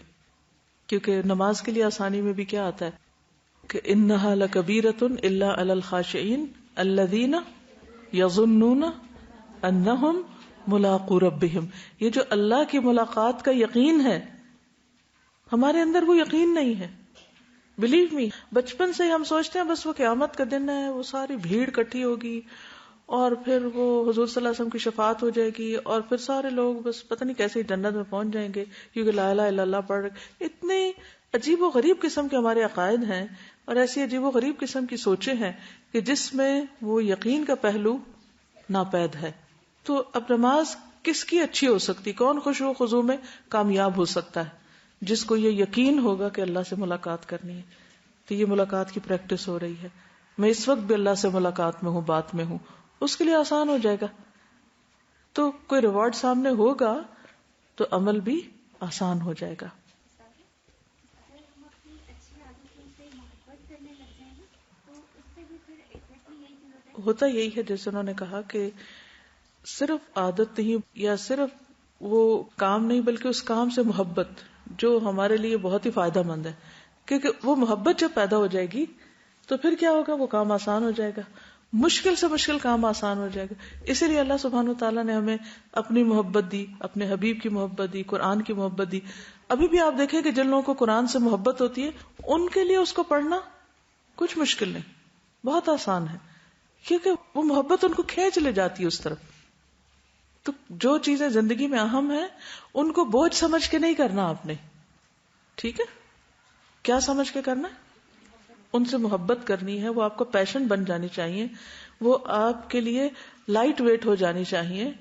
کیونکہ نماز کے لیے آسانی میں بھی کیا آتا ہے کہ انہا لکبیرۃ الا علی الخاشعین الذین یظنون انہم ملاقو ربہم. یہ جو اللہ کی ملاقات کا یقین ہے, ہمارے اندر وہ یقین نہیں ہے. بلیو می, بچپن سے ہم سوچتے ہیں بس وہ قیامت کا دن ہے, وہ ساری بھیڑ کٹھی ہوگی اور پھر وہ حضور صلی اللہ علیہ وسلم کی شفاعت ہو جائے گی اور پھر سارے لوگ بس پتہ نہیں کیسے جنت میں پہنچ جائیں گے کیونکہ لا الہ الا اللہ پڑھ رہے. اتنے عجیب و غریب قسم کے ہمارے عقائد ہیں اور ایسی عجیب و غریب قسم کی سوچیں ہیں کہ جس میں وہ یقین کا پہلو ناپید ہے. تو اب نماز کس کی اچھی ہو سکتی؟ کون خشوع و خضوع میں کامیاب ہو سکتا ہے؟ جس کو یہ یقین ہوگا کہ اللہ سے ملاقات کرنی ہے. تو یہ ملاقات کی پریکٹس ہو رہی ہے, میں اس وقت بھی اللہ سے ملاقات میں ہوں, بات میں ہوں, اس کے لیے آسان ہو جائے گا. تو کوئی ریوارڈ سامنے ہوگا تو عمل بھی آسان ہو جائے گا. ہوتا یہی ہے جیسے انہوں نے کہا کہ صرف عادت نہیں یا صرف وہ کام نہیں بلکہ اس کام سے محبت جو ہمارے لیے بہت ہی فائدہ مند ہے. کیونکہ وہ محبت جب پیدا ہو جائے گی تو پھر کیا ہوگا, وہ کام آسان ہو جائے گا, مشکل سے مشکل کام آسان ہو جائے گا. اسی لیے اللہ سبحانہ وتعالیٰ نے ہمیں اپنی محبت دی, اپنے حبیب کی محبت دی, قرآن کی محبت دی. ابھی بھی آپ دیکھیں کہ جن لوگوں کو قرآن سے محبت ہوتی ہے ان کے لیے اس کو پڑھنا کچھ مشکل نہیں, بہت آسان ہے, کیونکہ وہ محبت ان کو کھینچ لے جاتی ہے اس طرف. تو جو چیزیں زندگی میں اہم ہیں ان کو بوجھ سمجھ کے نہیں کرنا آپ نے. ٹھیک ہے, کیا سمجھ کے کرنا ہے؟ ان سے محبت کرنی ہے، وہ آپ کا پیشن بن جانی چاہیے، وہ آپ کے لیے لائٹ ویٹ ہو جانی چاہیے.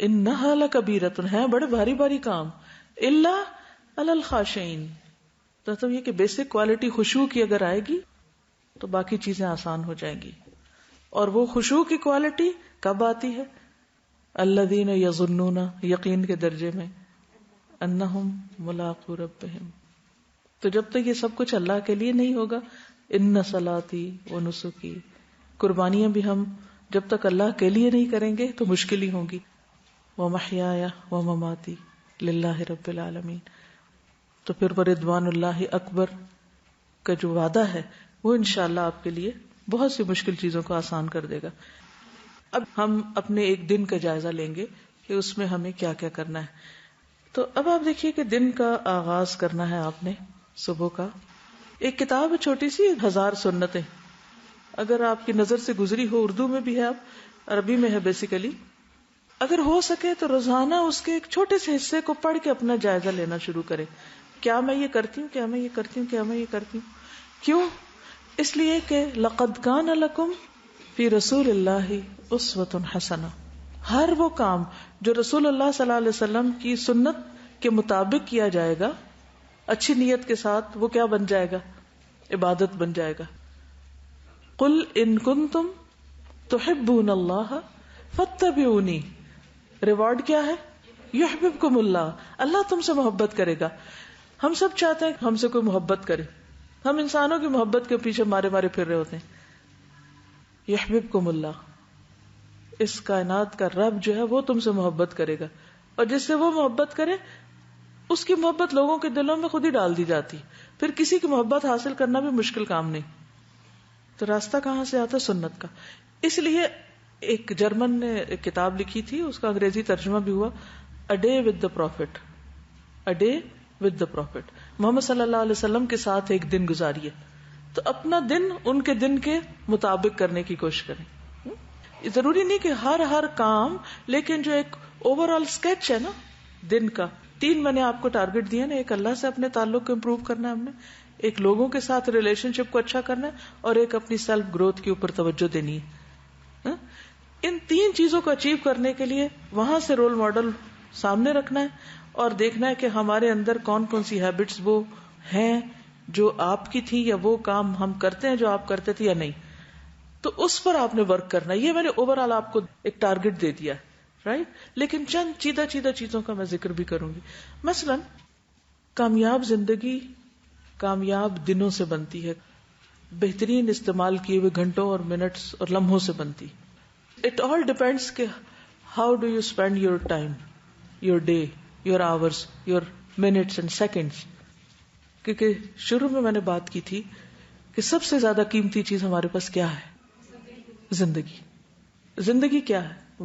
انہا لکبیرۃ، ہے بڑے بھاری بھاری کام، الا علی الخاشعین. مطلب یہ کہ بیسک کوالٹی خشوع کی اگر آئے گی تو باقی چیزیں آسان ہو جائیں گی. اور وہ خشوع کی کوالٹی کب آتی ہے؟ الذین یظنون، یقین کے درجے میں، انہم ملاقو ربہم. تو جب تک یہ سب کچھ اللہ کے لیے نہیں ہوگا، ان صلاتی و نسکی، قربانیاں بھی ہم جب تک اللہ کے لیے نہیں کریں گے تو مشکل ہی ہوں گی. ومحیایا ومماتی للہ رب العالمین. تو پھر وہ رضوان اللہ اکبر کا جو وعدہ ہے وہ انشاءاللہ آپ کے لیے بہت سی مشکل چیزوں کو آسان کر دے گا. اب ہم اپنے ایک دن کا جائزہ لیں گے کہ اس میں ہمیں کیا کیا کرنا ہے. تو اب آپ دیکھیے کہ دن کا آغاز کرنا ہے آپ نے صبح کا. ایک کتاب ہے چھوٹی سی، 1000 سنتیں، اگر آپ کی نظر سے گزری ہو، اردو میں بھی ہے، اب عربی میں ہے بیسیکلی. اگر ہو سکے تو روزانہ اس کے ایک چھوٹے سے حصے کو پڑھ کے اپنا جائزہ لینا شروع کریں. کیا میں یہ کرتی ہوں، کیا میں یہ کرتی ہوں، کیا میں یہ کرتی ہوں. کیوں؟ اس لیے کہ لقد کان لکم فی رسول اللہ اسوۃ حسنہ. ہر وہ کام جو رسول اللہ صلی اللہ علیہ وسلم کی سنت کے مطابق کیا جائے گا اچھی نیت کے ساتھ، وہ کیا بن جائے گا؟ عبادت بن جائے گا. قل ان کنتم تحبون اللہ فاتبعونی. ریوارڈ کیا ہے؟ یحببکم اللہ، اللہ تم سے محبت کرے گا. ہم سب چاہتے ہیں کہ ہم سے کوئی محبت کرے، ہم انسانوں کی محبت کے پیچھے مارے مارے پھر رہے ہوتے ہیں. یحببکم اللہ، اس کائنات کا رب جو ہے وہ تم سے محبت کرے گا، اور جس سے وہ محبت کرے اس کی محبت لوگوں کے دلوں میں خود ہی ڈال دی جاتی. پھر کسی کی محبت حاصل کرنا بھی مشکل کام نہیں. تو راستہ کہاں سے آتا؟ سنت کا. اس لیے ایک جرمن نے ایک کتاب لکھی تھی، اس کا انگریزی ترجمہ بھی ہوا a day with the prophet. A day with the prophet, محمد صلی اللہ علیہ وسلم کے ساتھ ایک دن گزاریے. تو اپنا دن ان کے دن کے مطابق کرنے کی کوشش کریں. ضروری نہیں کہ ہر کام، لیکن جو ایک اوور آل اسکیچ ہے نا دن کا. 3 میں نے آپ کو ٹارگٹ دیے نا، ایک اللہ سے اپنے تعلق کو امپروو کرنا ہے ہم نے، ایک لوگوں کے ساتھ ریلیشن شپ کو اچھا کرنا ہے، اور ایک اپنی سیلف گروتھ کے اوپر توجہ دینی ہے. ان 3 چیزوں کو اچیو کرنے کے لیے وہاں سے رول ماڈل سامنے رکھنا ہے اور دیکھنا ہے کہ ہمارے اندر کون کون سی ہیبٹس وہ ہیں جو آپ کی تھی، یا وہ کام ہم کرتے ہیں جو آپ کرتے تھے یا نہیں. تو اس پر آپ نے ورک کرنا ہے. یہ میں نے اوور آل آپ کو ایک ٹارگٹ دے دیا ہے، رائٹ. لیکن چند چیدہ چیزوں کا میں ذکر بھی کروں گی. مثلا کامیاب زندگی کامیاب دنوں سے بنتی ہے، بہترین استعمال کیے ہوئے گھنٹوں اور منٹس اور لمحوں سے بنتی. اٹ آل ڈپینڈس کہ how do you spend your time, your day, your hours, your minutes and seconds. کیونکہ شروع میں نے بات کی تھی کہ سب سے زیادہ قیمتی چیز ہمارے پاس کیا ہے؟ زندگی. زندگی کیا ہے؟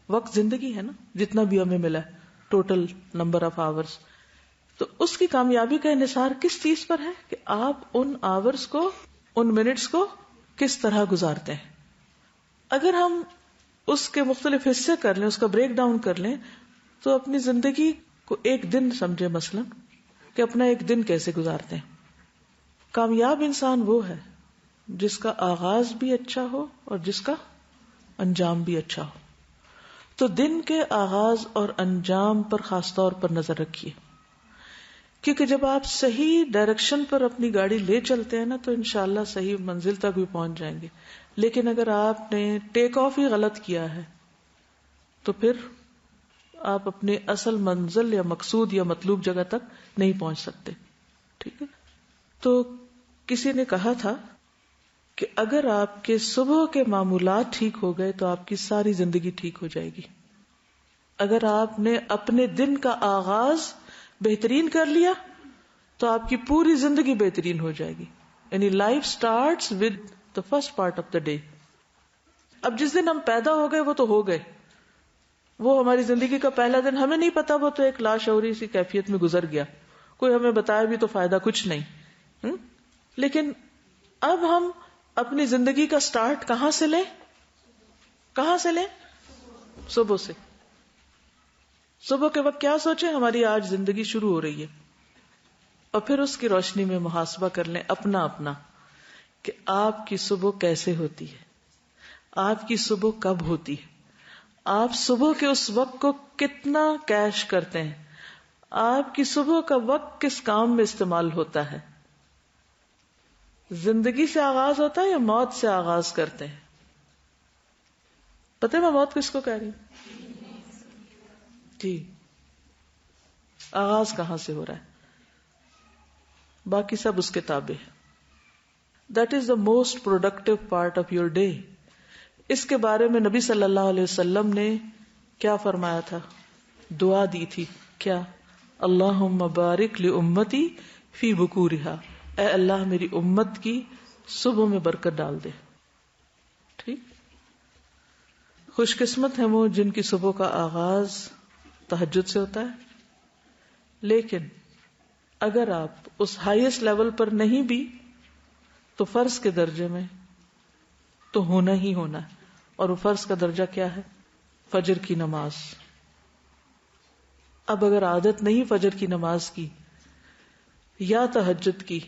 وقت زندگی ہے نا، جتنا بھی ہمیں ملا ہے، ٹوٹل نمبر آف آورس. تو اس کی کامیابی کا انحصار کس چیز پر ہے کہ آپ ان آورس کو، ان منٹس کو کس طرح گزارتے ہیں. اگر ہم اس کے مختلف حصے کر لیں، اس کا بریک ڈاؤن کر لیں، تو اپنی زندگی کو ایک دن سمجھے، مثلا کہ اپنا ایک دن کیسے گزارتے ہیں. کامیاب انسان وہ ہے جس کا آغاز بھی اچھا ہو اور جس کا انجام بھی اچھا ہو. تو دن کے آغاز اور انجام پر خاص طور پر نظر رکھیے، کیونکہ جب آپ صحیح ڈائریکشن پر اپنی گاڑی لے چلتے ہیں نا تو انشاءاللہ صحیح منزل تک بھی پہنچ جائیں گے. لیکن اگر آپ نے ٹیک آف ہی غلط کیا ہے تو پھر آپ اپنے اصل منزل یا مقصود یا مطلوب جگہ تک نہیں پہنچ سکتے. ٹھیک ہے. تو کسی نے کہا تھا کہ اگر آپ کے صبح کے معمولات ٹھیک ہو گئے تو آپ کی ساری زندگی ٹھیک ہو جائے گی. اگر آپ نے اپنے دن کا آغاز بہترین کر لیا تو آپ کی پوری زندگی بہترین ہو جائے گی. یعنی life starts with the first part of the day. اب جس دن ہم پیدا ہو گئے وہ تو ہو گئے، وہ ہماری زندگی کا پہلا دن ہمیں نہیں پتا، وہ تو ایک لاشعوری سی کیفیت میں گزر گیا، کوئی ہمیں بتایا بھی تو فائدہ کچھ نہیں. لیکن اب ہم اپنی زندگی کا سٹارٹ کہاں سے لیں؟ صبح سے. صبح کے وقت کیا سوچیں؟ ہماری آج زندگی شروع ہو رہی ہے. اور پھر اس کی روشنی میں محاسبہ کر لیں اپنا اپنا کہ آپ کی صبح کیسے ہوتی ہے، آپ کی صبح کب ہوتی ہے، آپ صبح کے اس وقت کو کتنا کیش کرتے ہیں، آپ کی صبح کا وقت کس کام میں استعمال ہوتا ہے. زندگی سے آغاز ہوتا ہے یا موت سے آغاز کرتے ہیں؟ پتہ ہے میں موت کس کو کہہ رہی ہوں؟ جی، آغاز کہاں سے ہو رہا ہے؟ باقی سب اس کے تابع ہے. That is the most productive part of your day. اس کے بارے میں نبی صلی اللہ علیہ وسلم نے کیا فرمایا تھا؟ دعا دی تھی کیا؟ اللہم بارک لامتی فی بکورہا، اے اللہ میری امت کی صبح میں برکت ڈال دے. ٹھیک، خوش قسمت ہیں وہ جن کی صبح کا آغاز تہجد سے ہوتا ہے. لیکن اگر آپ اس ہائیسٹ لیول پر نہیں بھی تو فرض کے درجے میں تو ہونا ہی ہونا ہے. اور وہ فرض کا درجہ کیا ہے؟ فجر کی نماز. اب اگر عادت نہیں فجر کی نماز کی یا تہجد کی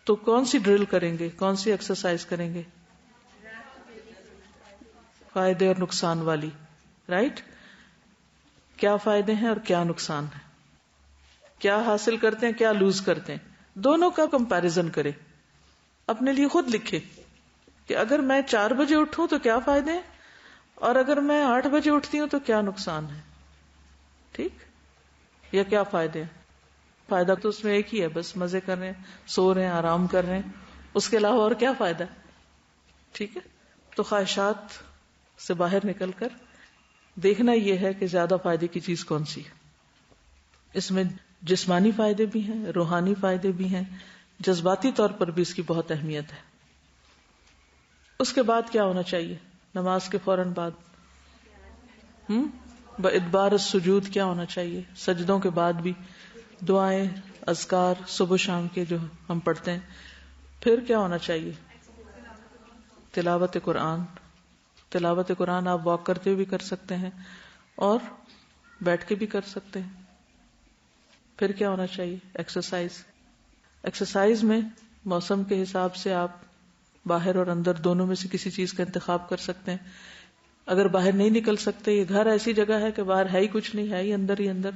تو کون سی ڈرل کریں گے، کون سی ایکسرسائز کریں گے؟ فائدے اور نقصان والی، رائٹ؟ کیا فائدے ہیں اور کیا نقصان ہے، کیا حاصل کرتے ہیں کیا لوز کرتے ہیں، دونوں کا کمپیریزن کرے، اپنے لیے خود لکھے کہ اگر میں 4 بجے اٹھوں تو کیا فائدے ہیں اور اگر میں 8 بجے اٹھتی ہوں تو کیا نقصان ہے. ٹھیک، یا کیا فائدے ہیں؟ فائدہ تو اس میں ایک ہی ہے، بس مزے کر رہے ہیں، سو رہے ہیں، آرام کر رہے ہیں، اس کے علاوہ اور کیا فائدہ ہے؟ ٹھیک ہے، تو خواہشات سے باہر نکل کر دیکھنا یہ ہے کہ زیادہ فائدے کی چیز کون سی ہے. اس میں جسمانی فائدے بھی ہیں، روحانی فائدے بھی ہیں، جذباتی طور پر بھی اس کی بہت اہمیت ہے. اس کے بعد کیا ہونا چاہیے؟ نماز کے فوراً بعد بادبار السجود کیا ہونا چاہیے؟ سجدوں کے بعد بھی دعائیں، اذکار صبح شام کے جو ہم پڑھتے ہیں. پھر کیا ہونا چاہیے؟ تلاوت قرآن. تلاوت قرآن آپ واک کرتے ہوئے بھی کر سکتے ہیں اور بیٹھ کے بھی کر سکتے ہیں. پھر کیا ہونا چاہیے؟ ایکسرسائز. ایکسرسائز میں موسم کے حساب سے آپ باہر اور اندر دونوں میں سے کسی چیز کا انتخاب کر سکتے ہیں. اگر باہر نہیں نکل سکتے، یہ گھر ایسی جگہ ہے کہ باہر ہے ہی کچھ نہیں، ہے ہی اندر،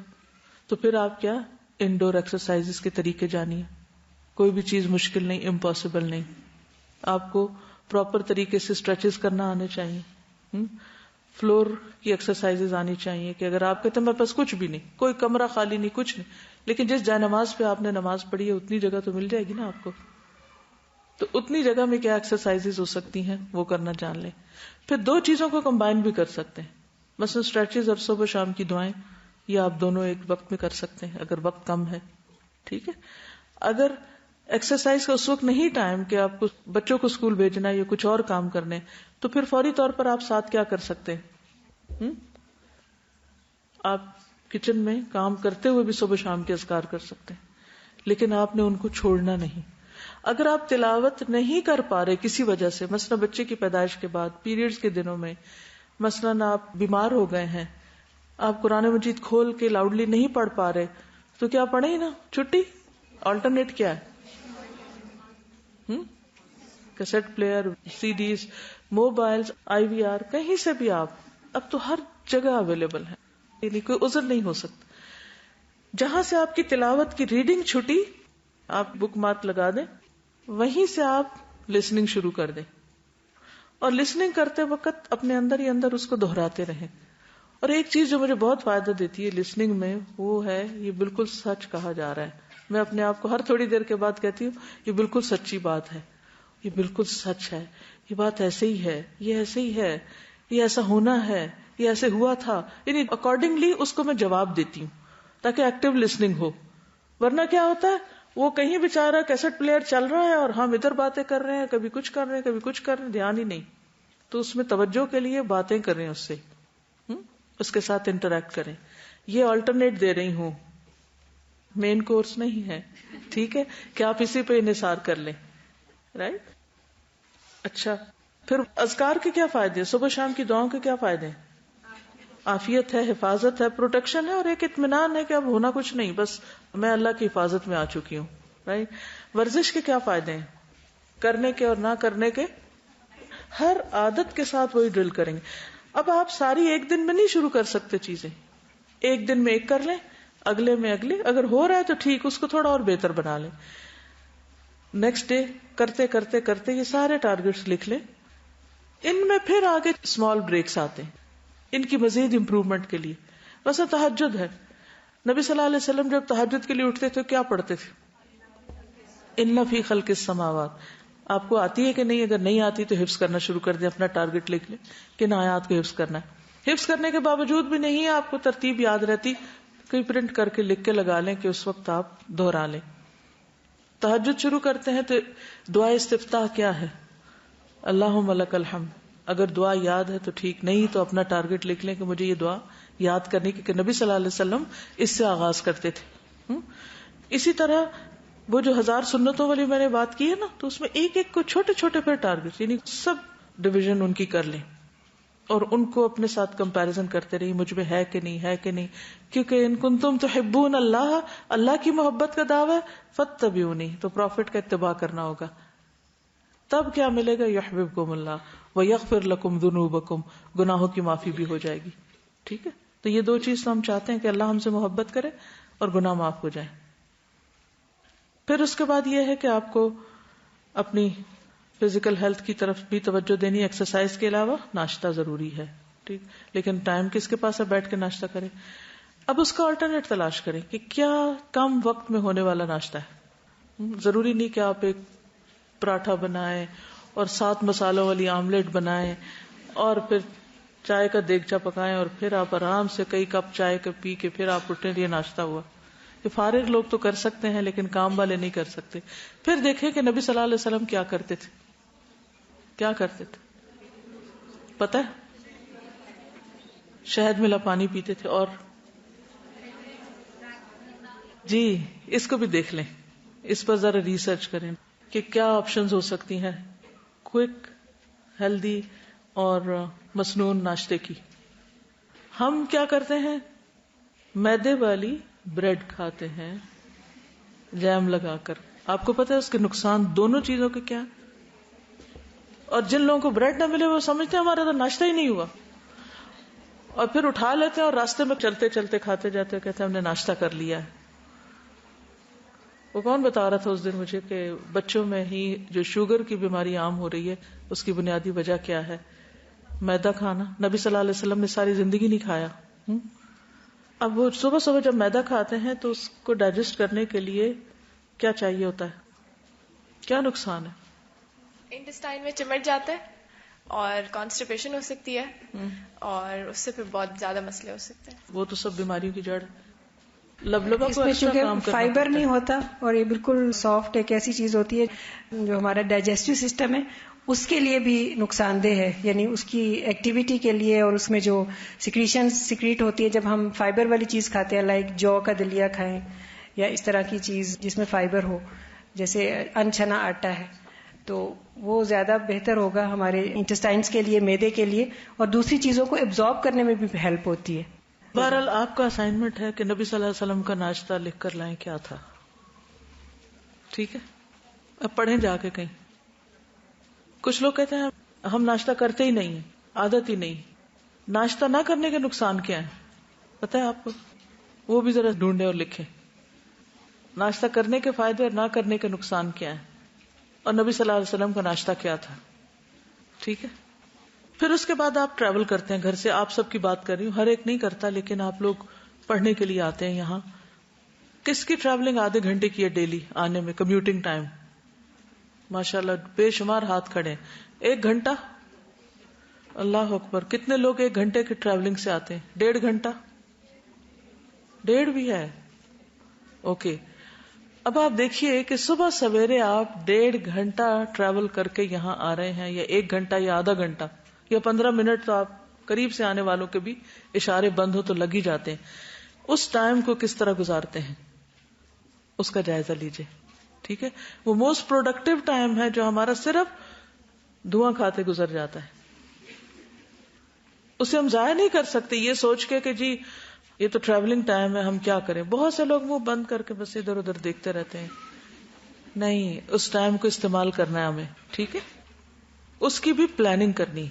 تو پھر آپ کیا انڈور ایکسرسائز کے طریقے جانیے. کوئی بھی چیز مشکل نہیں، امپاسبل نہیں. آپ کو پراپر طریقے سے اسٹریچز کرنا آنے چاہیے، فلور کی ایکسرسائز آنی چاہیے کہ اگر آپ کہتے ہیں میرے پاس کچھ بھی نہیں، کوئی کمرہ خالی نہیں، کچھ نہیں، لیکن جس جائے نماز پہ آپ نے نماز پڑھی ہے اتنی جگہ تو مل جائے گی نا آپ کو، تو اتنی جگہ میں کیا ایکسرسائز ہو سکتی ہیں وہ کرنا جان لیں. پھر 2 چیزوں کو کمبائن بھی کر سکتے ہیں، مثلا اسٹریچز اور صبح شام کی دعائیں، یہ آپ دونوں ایک وقت میں کر سکتے ہیں اگر وقت کم ہے. ٹھیک ہے، اگر ایکسرسائز کا اس وقت نہیں ٹائم کہ آپ کو بچوں کو اسکول بھیجنا ہے یا کچھ اور کام کرنے، تو پھر فوری طور پر آپ ساتھ کیا کر سکتے ہیں؟ آپ کچن میں کام کرتے ہوئے بھی صبح شام کے اذکار کر سکتے ہیں، لیکن آپ نے ان کو چھوڑنا نہیں. اگر آپ تلاوت نہیں کر پا رہے کسی وجہ سے، مثلا بچے کی پیدائش کے بعد، پیریڈز کے دنوں میں، مثلا آپ بیمار ہو گئے ہیں، آپ قرآن مجید کھول کے لاؤڈلی نہیں پڑھ پا رہے، تو کیا پڑھیں ہی نا، چھٹی. آلٹرنیٹ کیا ہے؟ کیسٹ پلیئر، سی ڈیز، موبائل، IVR، کہیں سے بھی آپ اب تو ہر جگہ اویلیبل ہے، یعنی کوئی عذر نہیں ہو سکتا. جہاں سے آپ کی تلاوت کی ریڈنگ چھٹی، آپ بک مارک لگا دیں، وہیں سے آپ لسننگ شروع کر دیں، اور لسننگ کرتے وقت اپنے اندر ہی اندر اس کو دہراتے رہیں. اور ایک چیز جو مجھے بہت فائدہ دیتی ہے لسننگ میں، وہ ہے یہ بالکل سچ کہا جا رہا ہے. میں اپنے آپ کو ہر تھوڑی دیر کے بعد کہتی ہوں یہ بالکل سچی بات ہے، یہ بالکل سچ ہے، یہ بات ایسے ہی ہے، یہ ایسے ہی ہے، یہ ایسا ہونا ہے، یہ ایسے ہوا تھا، یعنی اکارڈنگلی اس کو میں جواب دیتی ہوں تاکہ ایکٹیو لسننگ ہو. ورنہ کیا ہوتا ہے، وہ کہیں بیچارہ کیسٹ پلیئر چل رہا ہے اور ہم ادھر باتیں کر رہے ہیں، کبھی کچھ کر رہے ہیں، کبھی کچھ کر رہے ہیں، دھیان ہی نہیں. تو اس میں توجہ کے لیے باتیں کریں، اس سے اس کے ساتھ انٹریکٹ کریں. یہ آلٹرنیٹ دے رہی ہوں، مین کورس نہیں ہے. ٹھیک ہے کہ آپ اسی پہ انحصار کر لیں، رائٹ. اچھا، پھر اذکار کے کیا فائدے ہیں؟ صبح شام کی دعاؤں کے کیا فائدے ہیں؟ عافیت ہے، حفاظت ہے، پروٹیکشن ہے، اور ایک اطمینان ہے کہ اب ہونا کچھ نہیں، بس میں اللہ کی حفاظت میں آ چکی ہوں. رائٹ. ورزش کے کیا فائدے ہیں؟ کرنے کے اور نہ کرنے کے. ہر عادت کے ساتھ وہی ڈرل کریں گے. اب آپ ساری ایک دن میں نہیں شروع کر سکتے چیزیں. ایک دن میں ایک کر لیں، اگلے میں اگلے، اگر ہو رہا ہے تو ٹھیک، اس کو تھوڑا اور بہتر بنا لیں. نیکسٹ ڈے کرتے کرتے کرتے یہ سارے ٹارگیٹس لکھ لیں. ان میں پھر آگے اسمال بریکس آتے ہیں ان کی مزید امپروومنٹ کے لیے. ویسے تہجد ہے، نبی صلی اللہ علیہ وسلم جب تہجد کے لیے اٹھتے تھے کیا پڑھتے تھے؟ ان فی خلق السماوات. آپ کو آتی ہے کہ نہیں؟ اگر نہیں آتی تو حفظ کرنا شروع کر دیں، اپنا ٹارگیٹ لکھ لیں کن آیات کو حفظ کرنا ہے. حفظ کرنے کے باوجود بھی نہیں آپ کو ترتیب یاد رہتی، کوئی پرنٹ کر کے لکھ کے لگا لیں کہ اس وقت آپ دہرا لیں. تہجد شروع کرتے ہیں تو دعا استفتاح کیا ہے؟ اللہم لک الحمد. اگر دعا یاد ہے تو ٹھیک، نہیں تو اپنا ٹارگیٹ لکھ لیں کہ مجھے یہ دعا یاد کرنی، کیونکہ نبی صلی اللہ علیہ وسلم اس سے آغاز کرتے تھے. اسی طرح وہ جو 1000 سنتوں والی میں نے بات کی ہے نا، تو اس میں ایک ایک کو چھوٹے چھوٹے پھر ٹارگیٹ، یعنی سب ڈویژن ان کی کر لیں اور ان کو اپنے ساتھ کمپیریزن کرتے رہیے، مجھ میں ہے کہ نہیں، ہے کہ نہیں. کیونکہ ان کنتم تحبون اللہ، اللہ کی محبت کا دعویٰ فاتبعونی، تو پروفٹ کا اتباع کرنا ہوگا. تب کیا ملے گا؟ یحببکم اللہ ویغفر لکم ذنوبکم، گناہوں کی معافی بھی ہو جائے گی. ٹھیک ہے. تو یہ دو چیز تو ہم چاہتے ہیں کہ اللہ ہم سے محبت کرے اور گناہ معاف ہو جائے. پھر اس کے بعد یہ ہے کہ آپ کو اپنی فزیکل ہیلتھ کی طرف بھی توجہ دینی. ایکسرسائز کے علاوہ ناشتہ ضروری ہے، ٹھیک، لیکن ٹائم کس کے پاس ہے بیٹھ کے ناشتہ کریں. اب اس کا آلٹرنیٹ تلاش کریں کہ کیا کم وقت میں ہونے والا ناشتہ ہے. ضروری نہیں کہ آپ ایک پراٹھا بنائیں اور 7 مسالوں والی آملیٹ بنائیں اور پھر چائے کا دیگچا پکائیں اور پھر آپ آرام سے کئی کپ چائے کا پی کے پھر آپ اٹھیں یہ ناشتہ ہوا. کہ فارغ لوگ تو کر سکتے ہیں لیکن کام والے نہیں کر سکتے. پھر دیکھیں کہ نبی صلی اللہ علیہ وسلم کیا کرتے تھے. کیا کرتے تھے پتہ ہے؟ شہد ملا پانی پیتے تھے. اور جی اس کو بھی دیکھ لیں، اس پر ذرا ریسرچ کریں کہ کیا آپشنز ہو سکتی ہیں کوئک، ہیلدی اور مسنون ناشتے کی. ہم کیا کرتے ہیں؟ میدے والی بریڈ کھاتے ہیں جیم لگا کر. آپ کو پتہ ہے اس کے نقصان دونوں چیزوں کے کیا؟ اور جن لوگوں کو بریڈ نہ ملے وہ سمجھتے ہیں ہمارا تو ناشتہ ہی نہیں ہوا، اور پھر اٹھا لیتے ہیں اور راستے میں چلتے چلتے کھاتے جاتے کہتے ہیں ہم نے ناشتہ کر لیا ہے. وہ کون بتا رہا تھا اس دن مجھے کہ بچوں میں ہی جو شوگر کی بیماری عام ہو رہی ہے اس کی بنیادی وجہ کیا ہے؟ میدا کھانا. نبی صلی اللہ علیہ وسلم نے ساری زندگی نہیں کھایا. اب وہ صبح صبح جب میدا کھاتے ہیں تو اس کو ڈائجسٹ کرنے کے لیے کیا چاہیے ہوتا ہے؟ کیا نقصان ہے؟ انٹسٹائن میں چمٹ جاتا ہے اور کانسٹیپیشن ہو سکتی ہے اور اس سے پھر بہت زیادہ مسئلے ہو سکتے ہیں. وہ تو سب بیماریوں کی جڑ. لبلبا اس میں چونکہ فائبر نہیں ہوتا اور یہ بالکل سافٹ ایک ایسی چیز ہوتی ہے جو ہمارا ڈائجسٹو سسٹم ہے اس کے لیے بھی نقصان دہ ہے. یعنی اس کی ایکٹیویٹی کے لیے اور اس میں جو سیکریشن سیکریٹ ہوتی ہے جب ہم فائبر والی چیز کھاتے ہیں، لائک جو کا دلیا کھائیں یا اس طرح کی چیز جس میں فائبر ہو، جیسے انچنا آٹا ہے، تو وہ زیادہ بہتر ہوگا ہمارے انٹسٹائنس کے لیے، معدے کے لیے، اور دوسری چیزوں کو ایبزارب کرنے میں بھی ہیلپ ہوتی ہے. بہرحال آپ کا اسائنمنٹ ہے کہ نبی صلی اللہ علیہ وسلم کا ناشتہ لکھ کر لائیں کیا تھا. ٹھیک ہے، اب پڑھیں جا کے کہیں. کچھ لوگ کہتے ہیں ہم ناشتہ کرتے ہی نہیں ہیں، عادت ہی نہیں. ناشتہ نہ کرنے کے نقصان کیا ہیں پتہ ہے آپ کو؟ وہ بھی ذرا ڈھونڈیں اور لکھیں. ناشتہ کرنے کے فائدے اور نہ کرنے کے نقصان کیا ہیں، اور نبی صلی اللہ علیہ وسلم کا ناشتہ کیا تھا. ٹھیک ہے. پھر اس کے بعد آپ ٹریول کرتے ہیں گھر سے. آپ سب کی بات کر رہی ہوں، ہر ایک نہیں کرتا، لیکن آپ لوگ پڑھنے کے لیے آتے ہیں یہاں. کس کی ٹریولنگ آدھے گھنٹے کی ہے ڈیلی آنے میں؟ کمیوٹنگ ٹائم ماشاءاللہ بے شمار ہاتھ کھڑے. 1 گھنٹہ، اللہ اکبر. کتنے لوگ 1 گھنٹے کی ٹریولنگ سے آتے ہیں؟ 1.5 گھنٹہ، 1.5 بھی ہے. اوکے. اب آپ دیکھیے کہ صبح سویرے آپ 1.5 گھنٹہ ٹریول کر کے یہاں آ رہے ہیں، یا 1 گھنٹہ یا آدھا گھنٹہ یا 15 منٹ، تو آپ قریب سے آنے والوں کے بھی اشارے بند ہو تو لگ ہی جاتے ہیں. اس ٹائم کو کس طرح گزارتے ہیں اس کا جائزہ لیجئے. ٹھیک ہے. وہ موسٹ پروڈکٹیو ٹائم ہے جو ہمارا صرف دھواں کھاتے گزر جاتا ہے. اسے ہم ضائع نہیں کر سکتے یہ سوچ کے کہ جی یہ تو ٹریولنگ ٹائم ہے ہم کیا کریں. بہت سے لوگ منہ بند کر کے بس ادھر ادھر دیکھتے رہتے ہیں. نہیں, اس ٹائم کو استعمال کرنا ہے ہمیں, ٹھیک ہے. اس کی بھی پلاننگ کرنی,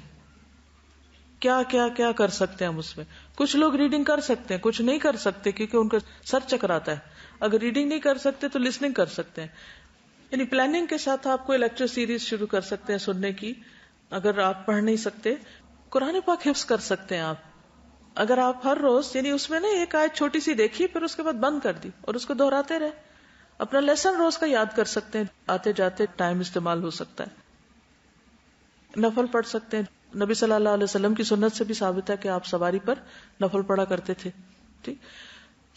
کیا کیا کیا کر سکتے ہیں ہم اس میں. کچھ لوگ ریڈنگ کر سکتے ہیں, کچھ نہیں کر سکتے کیونکہ ان کا سر چکراتا ہے. اگر ریڈنگ نہیں کر سکتے تو لسننگ کر سکتے ہیں. یعنی پلاننگ کے ساتھ آپ کو لیکچر سیریز شروع کر سکتے ہیں سننے کی. اگر آپ پڑھ نہیں سکتے قرآن پاک حفظ کر سکتے ہیں آپ. اگر آپ ہر روز یعنی اس میں نا ایک آیت چھوٹی سی دیکھی پھر اس کے بعد بند کر دی اور اس کو دہراتے رہے, اپنا لیسن روز کا یاد کر سکتے ہیں. آتے جاتے ٹائم استعمال ہو سکتا ہے. نفل پڑھ سکتے ہیں. نبی صلی اللہ علیہ وسلم کی سنت سے بھی ثابت ہے کہ آپ سواری پر نفل پڑھا کرتے تھے. ٹھیک,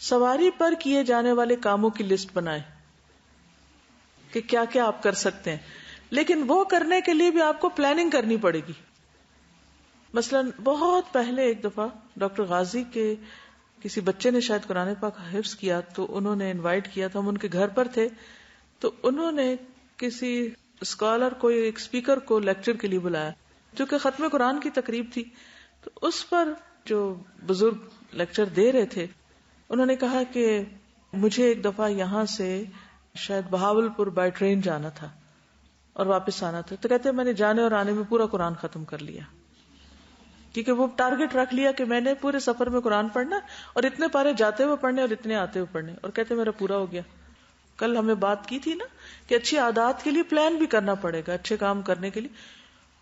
سواری پر کیے جانے والے کاموں کی لسٹ بنائیں کہ کیا کیا آپ کر سکتے ہیں, لیکن وہ کرنے کے لیے بھی آپ کو پلاننگ کرنی پڑے گی. مثلا بہت پہلے ایک دفعہ ڈاکٹر غازی کے کسی بچے نے شاید قرآن پاک حفظ کیا تو انہوں نے انوائٹ کیا تھا, ہم ان کے گھر پر تھے, تو انہوں نے کسی اسکالر کو ایک اسپیکر کو لیکچر کے لیے بلایا جو کہ ختم قرآن کی تقریب تھی. تو اس پر جو بزرگ لیکچر دے رہے تھے انہوں نے کہا کہ مجھے ایک دفعہ یہاں سے شاید بہاول پور بائی ٹرین جانا تھا اور واپس آنا تھا, تو کہتے ہیں میں نے جانے اور آنے میں پورا قرآن ختم کر لیا, کیونکہ وہ ٹارگٹ رکھ لیا کہ میں نے پورے سفر میں قرآن پڑھنا اور اتنے پارے جاتے ہوئے پڑھنے اور اتنے آتے ہوئے پڑھنے, اور کہتے میرا پورا ہو گیا. کل ہمیں بات کی تھی نا کہ اچھی عادات کے لیے پلان بھی کرنا پڑے گا. اچھے کام کرنے کے لیے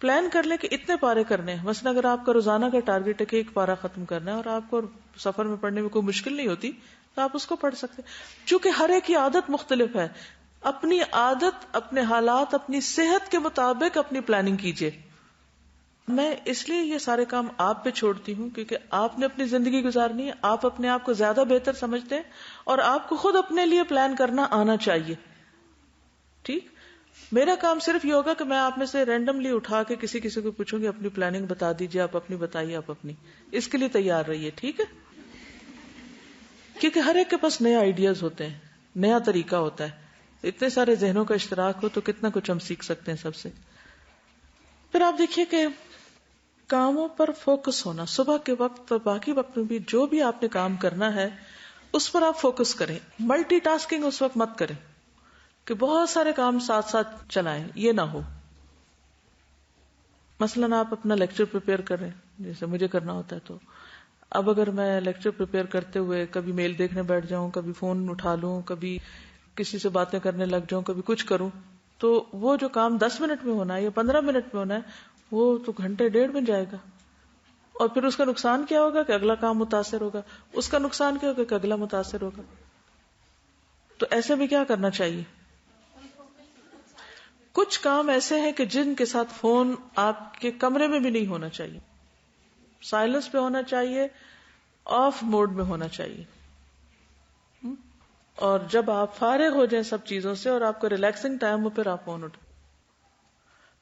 پلان کر لیں کہ اتنے پارے کرنے ہیں. مثلا اگر آپ کا روزانہ کا ٹارگٹ ہے کہ ایک پارا ختم کرنا ہے اور آپ کو سفر میں پڑھنے میں کوئی مشکل نہیں ہوتی تو آپ اس کو پڑھ سکتے. چونکہ ہر ایک کی عادت مختلف ہے, اپنی عادت, اپنے حالات, اپنی صحت کے مطابق اپنی پلاننگ کیجیے. میں اس لیے یہ سارے کام آپ پہ چھوڑتی ہوں کیونکہ آپ نے اپنی زندگی گزارنی ہے, آپ اپنے آپ کو زیادہ بہتر سمجھتے ہیں اور آپ کو خود اپنے لیے پلان کرنا آنا چاہیے. ٹھیک, میرا کام صرف یہ ہوگا کہ میں آپ میں سے رینڈملی اٹھا کے کسی کو پوچھوں گی اپنی پلاننگ بتا دیجیے, آپ اپنی بتائیے, آپ اپنی. اس کے لیے تیار رہیے, ٹھیک ہے, کیونکہ ہر ایک کے پاس نئے آئیڈیاز ہوتے ہیں, نیا طریقہ ہوتا ہے. اتنے سارے ذہنوں کا اشتراک ہو تو کتنا کچھ ہم سیکھ سکتے ہیں سب سے. پھر آپ دیکھیے کہ کاموں پر فوکس ہونا, صبح کے وقت اور باقی وقت میں بھی جو بھی آپ نے کام کرنا ہے اس پر آپ فوکس کریں. ملٹی ٹاسکنگ اس وقت مت کریں کہ بہت سارے کام ساتھ ساتھ چلائیں, یہ نہ ہو. مثلا آپ اپنا لیکچر پریپیئر کریں جیسے مجھے کرنا ہوتا ہے, تو اب اگر میں لیکچر پریپیئر کرتے ہوئے کبھی میل دیکھنے بیٹھ جاؤں, کبھی فون اٹھا لوں, کبھی کسی سے باتیں کرنے لگ جاؤں, کبھی کچھ کروں, تو وہ جو کام 10 منٹ میں ہونا ہے یا 15 منٹ میں ہونا ہے وہ تو گھنٹے ڈیڑھ میں جائے گا. اور پھر اس کا نقصان کیا ہوگا کہ اگلا کام متاثر ہوگا, اس کا نقصان کیا ہوگا کہ اگلا متاثر ہوگا. تو ایسے میں کیا کرنا چاہیے؟ کچھ کام ایسے ہیں کہ جن کے ساتھ فون آپ کے کمرے میں بھی نہیں ہونا چاہیے, سائلنس پہ ہونا چاہیے, آف موڈ میں ہونا چاہیے. اور جب آپ فارغ ہو جائیں سب چیزوں سے اور آپ کو ریلیکسنگ ٹائم ہو پھر آپ فون اٹھیں.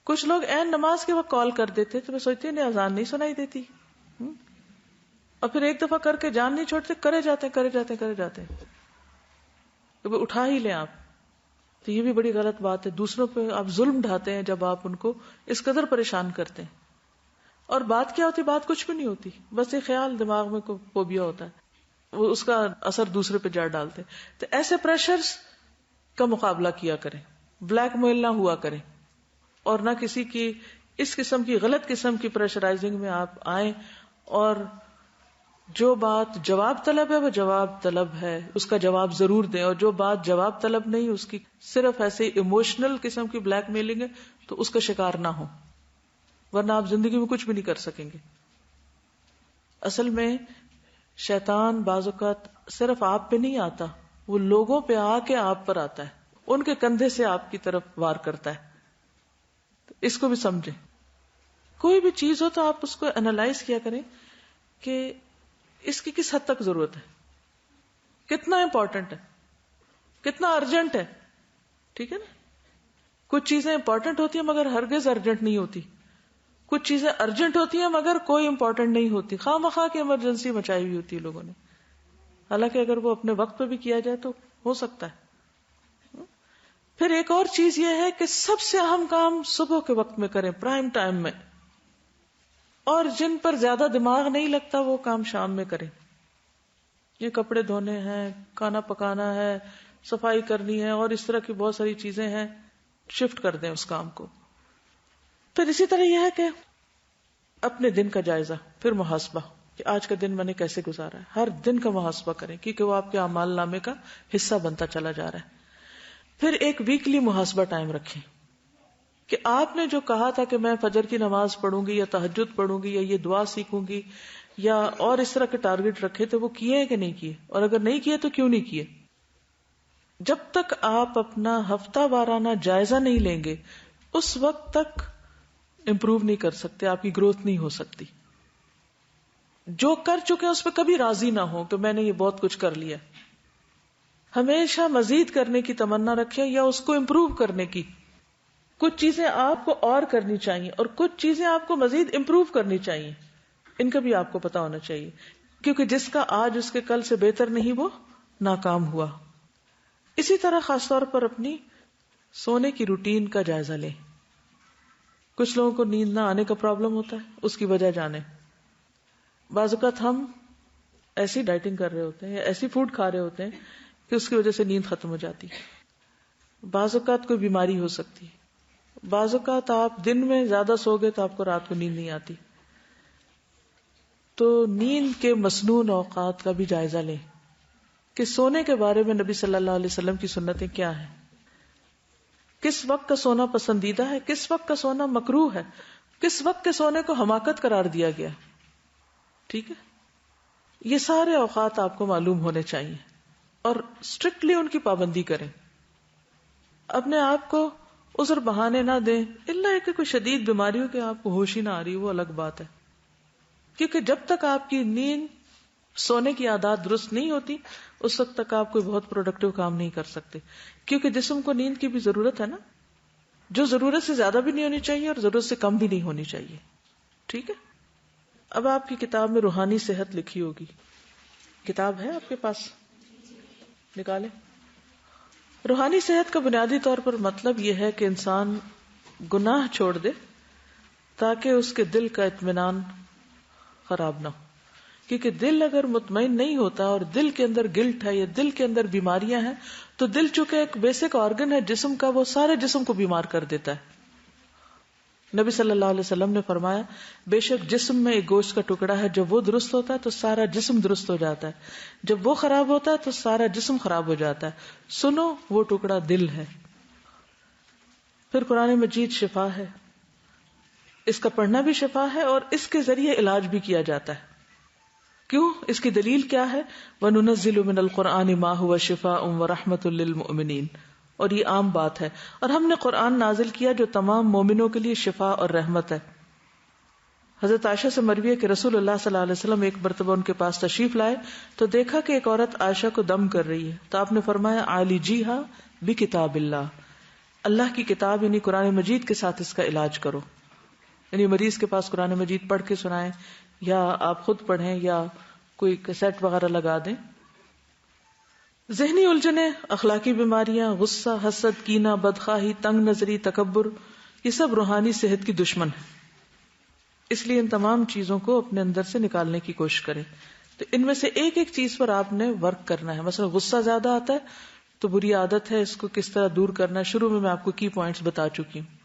کچھ لوگ عین نماز کے وقت کال کر دیتے تو میں سوچتی ہوں اذان نہیں سنائی دیتی, اور پھر ایک دفعہ کر کے جان نہیں چھوڑتے, کرے جاتے تو اٹھا ہی لیں آپ. تو یہ بھی بڑی غلط بات ہے. دوسروں پہ آپ ظلم ڈھاتے ہیں جب آپ ان کو اس قدر پریشان کرتے ہیں. اور بات کیا ہوتی؟ بات کچھ بھی نہیں ہوتی, بس ایک خیال دماغ میں کوئی فوبیا ہوتا ہے, وہ اس کا اثر دوسرے پہ جا ڈالتے. تو ایسے پریشرز کا مقابلہ کیا کریں, بلیک میل نہ ہوا کریں, اور نہ کسی کی اس قسم کی غلط قسم کی پریشرائزنگ میں آپ آئیں. اور جو بات جواب طلب ہے وہ جواب طلب ہے, اس کا جواب ضرور دیں, اور جو بات جواب طلب نہیں اس کی صرف ایسے ایموشنل قسم کی بلیک میلنگ ہے تو اس کا شکار نہ ہو, ورنہ آپ زندگی میں کچھ بھی نہیں کر سکیں گے. اصل میں شیطان بعض اوقات صرف آپ پہ نہیں آتا, وہ لوگوں پہ آ کے آپ پر آتا ہے, ان کے کندھے سے آپ کی طرف وار کرتا ہے. اس کو بھی سمجھیں. کوئی بھی چیز ہو تو آپ اس کو انالائز کیا کریں کہ اس کی کس حد تک ضرورت ہے, کتنا امپورٹنٹ ہے, کتنا ارجنٹ ہے. ٹھیک ہے نا, کچھ چیزیں امپورٹنٹ ہوتی ہیں مگر ہرگز ارجنٹ نہیں ہوتی, کچھ چیزیں ارجنٹ ہوتی ہیں مگر کوئی امپورٹنٹ نہیں ہوتی, خواہ مخواہ کی ایمرجنسی مچائی ہوئی ہوتی ہے لوگوں نے, حالانکہ اگر وہ اپنے وقت پہ بھی کیا جائے تو ہو سکتا ہے. پھر ایک اور چیز یہ ہے کہ سب سے اہم کام صبح کے وقت میں کریں, پرائم ٹائم میں. اور جن پر زیادہ دماغ نہیں لگتا وہ کام شام میں کریں. یہ کپڑے دھونے ہیں، کھانا پکانا ہے، صفائی کرنی ہے اور اس طرح کی بہت ساری چیزیں ہیں، شفٹ کر دیں اس کام کو. پھر اسی طرح یہ ہے کہ اپنے دن کا جائزہ، پھر محاسبہ کہ آج کا دن میں نے کیسے گزارا ہے. ہر دن کا محاسبہ کریں کیونکہ وہ آپ کے اعمال نامے کا حصہ بنتا چلا جا رہا ہے. پھر ایک ویکلی محاسبہ ٹائم رکھیں کہ آپ نے جو کہا تھا کہ میں فجر کی نماز پڑھوں گی یا تہجد پڑھوں گی یا یہ دعا سیکھوں گی یا اور اس طرح کے ٹارگٹ رکھے تو وہ کیے ہیں کہ نہیں کیے، اور اگر نہیں کیے تو کیوں نہیں کیے. جب تک آپ اپنا ہفتہ وارانہ جائزہ نہیں لیں گے اس وقت تک امپروو نہیں کر سکتے، آپ کی گروتھ نہیں ہو سکتی. جو کر چکے اس پہ کبھی راضی نہ ہو کہ میں نے یہ بہت کچھ کر لیا. ہمیشہ مزید کرنے کی تمنا رکھیں یا اس کو امپروو کرنے کی. کچھ چیزیں آپ کو اور کرنی چاہیے اور کچھ چیزیں آپ کو مزید امپروو کرنی چاہیے. ان کا بھی آپ کو پتا ہونا چاہیے کیونکہ جس کا آج اس کے کل سے بہتر نہیں وہ ناکام ہوا. اسی طرح خاص طور پر اپنی سونے کی روٹین کا جائزہ لیں. کچھ لوگوں کو نیند نہ آنے کا پرابلم ہوتا ہے، اس کی وجہ جانیں. بعض اوقات ہم ایسی ڈائٹنگ کر رہے ہوتے ہیں یا ایسی فوڈ کھا رہے ہوتے ہیں کہ اس کی وجہ سے نیند ختم ہو جاتی ہے. بعض اوقات کوئی بیماری ہو سکتی ہے. بعض اوقات آپ دن میں زیادہ سو گئے تو آپ کو رات کو نیند نہیں آتی. تو نیند کے مسنون اوقات کا بھی جائزہ لیں کہ سونے کے بارے میں نبی صلی اللہ علیہ وسلم کی سنتیں کیا ہیں. کس وقت کا سونا پسندیدہ ہے، کس وقت کا سونا مکروہ ہے، کس وقت کے سونے کو حماقت قرار دیا گیا. ٹھیک ہے، یہ سارے اوقات آپ کو معلوم ہونے چاہیے اور اسٹرکٹلی ان کی پابندی کریں. اپنے آپ کو عذر بہانے نہ دیں، الا کہ کوئی شدید بیماری ہو کہ آپ کو ہوش ہی نہ آ رہی، وہ الگ بات ہے. کیونکہ جب تک آپ کی نیند، سونے کی عادات درست نہیں ہوتی اس وقت تک آپ کوئی بہت پروڈکٹیو کام نہیں کر سکتے. کیونکہ جسم کو نیند کی بھی ضرورت ہے نا، جو ضرورت سے زیادہ بھی نہیں ہونی چاہیے اور ضرورت سے کم بھی نہیں ہونی چاہیے. ٹھیک ہے. اب آپ کی کتاب میں روحانی صحت لکھی ہوگی، کتاب ہے آپ کے پاس؟ نکالیں. روحانی صحت کا بنیادی طور پر مطلب یہ ہے کہ انسان گناہ چھوڑ دے تاکہ اس کے دل کا اطمینان خراب نہ ہو. کیونکہ دل اگر مطمئن نہیں ہوتا اور دل کے اندر گلٹ ہے یا دل کے اندر بیماریاں ہیں تو دل چونکہ ایک بیسک آرگن ہے جسم کا، وہ سارے جسم کو بیمار کر دیتا ہے. نبی صلی اللہ علیہ وسلم نے فرمایا بے شک جسم میں ایک گوشت کا ٹکڑا ہے، جب وہ درست ہوتا ہے تو سارا جسم درست ہو جاتا ہے، جب وہ خراب ہوتا ہے تو سارا جسم خراب ہو جاتا ہے. سنو وہ ٹکڑا دل ہے. پھر قرآن مجید شفا ہے، اس کا پڑھنا بھی شفا ہے اور اس کے ذریعے علاج بھی کیا جاتا ہے. کیوں؟ اس کی دلیل کیا ہے؟ وَنُنَزِّلُ مِنَ الْقُرْآنِ مَا هُوَ شِفَاءٌ وَرَحْمَةٌ لِّلْمُؤْمِنِينَ. اور یہ عام بات ہے، اور ہم نے قرآن نازل کیا جو تمام مومنوں کے لیے شفا اور رحمت ہے. حضرت عائشہ سے مروی ہے کہ رسول اللہ صلی اللہ علیہ وسلم ایک مرتبہ ان کے پاس تشریف لائے تو دیکھا کہ ایک عورت عائشہ کو دم کر رہی ہے، تو آپ نے فرمایا عالجیہا بکتاب اللہ، اللہ کی کتاب یعنی قرآن مجید کے ساتھ اس کا علاج کرو. یعنی مریض کے پاس قرآن مجید پڑھ کے سنائیں یا آپ خود پڑھیں یا کوئی کیسٹ وغیرہ لگا دیں. ذہنی الجھنیں، اخلاقی بیماریاں، غصہ، حسد، کینہ، بدخواہی، تنگ نظری، تکبر، یہ سب روحانی صحت کی دشمن ہے. اس لیے ان تمام چیزوں کو اپنے اندر سے نکالنے کی کوشش کریں. تو ان میں سے ایک ایک چیز پر آپ نے ورک کرنا ہے. مثلا غصہ زیادہ آتا ہے تو بری عادت ہے، اس کو کس طرح دور کرنا ہے. شروع میں آپ کو کی پوائنٹس بتا چکی ہوں.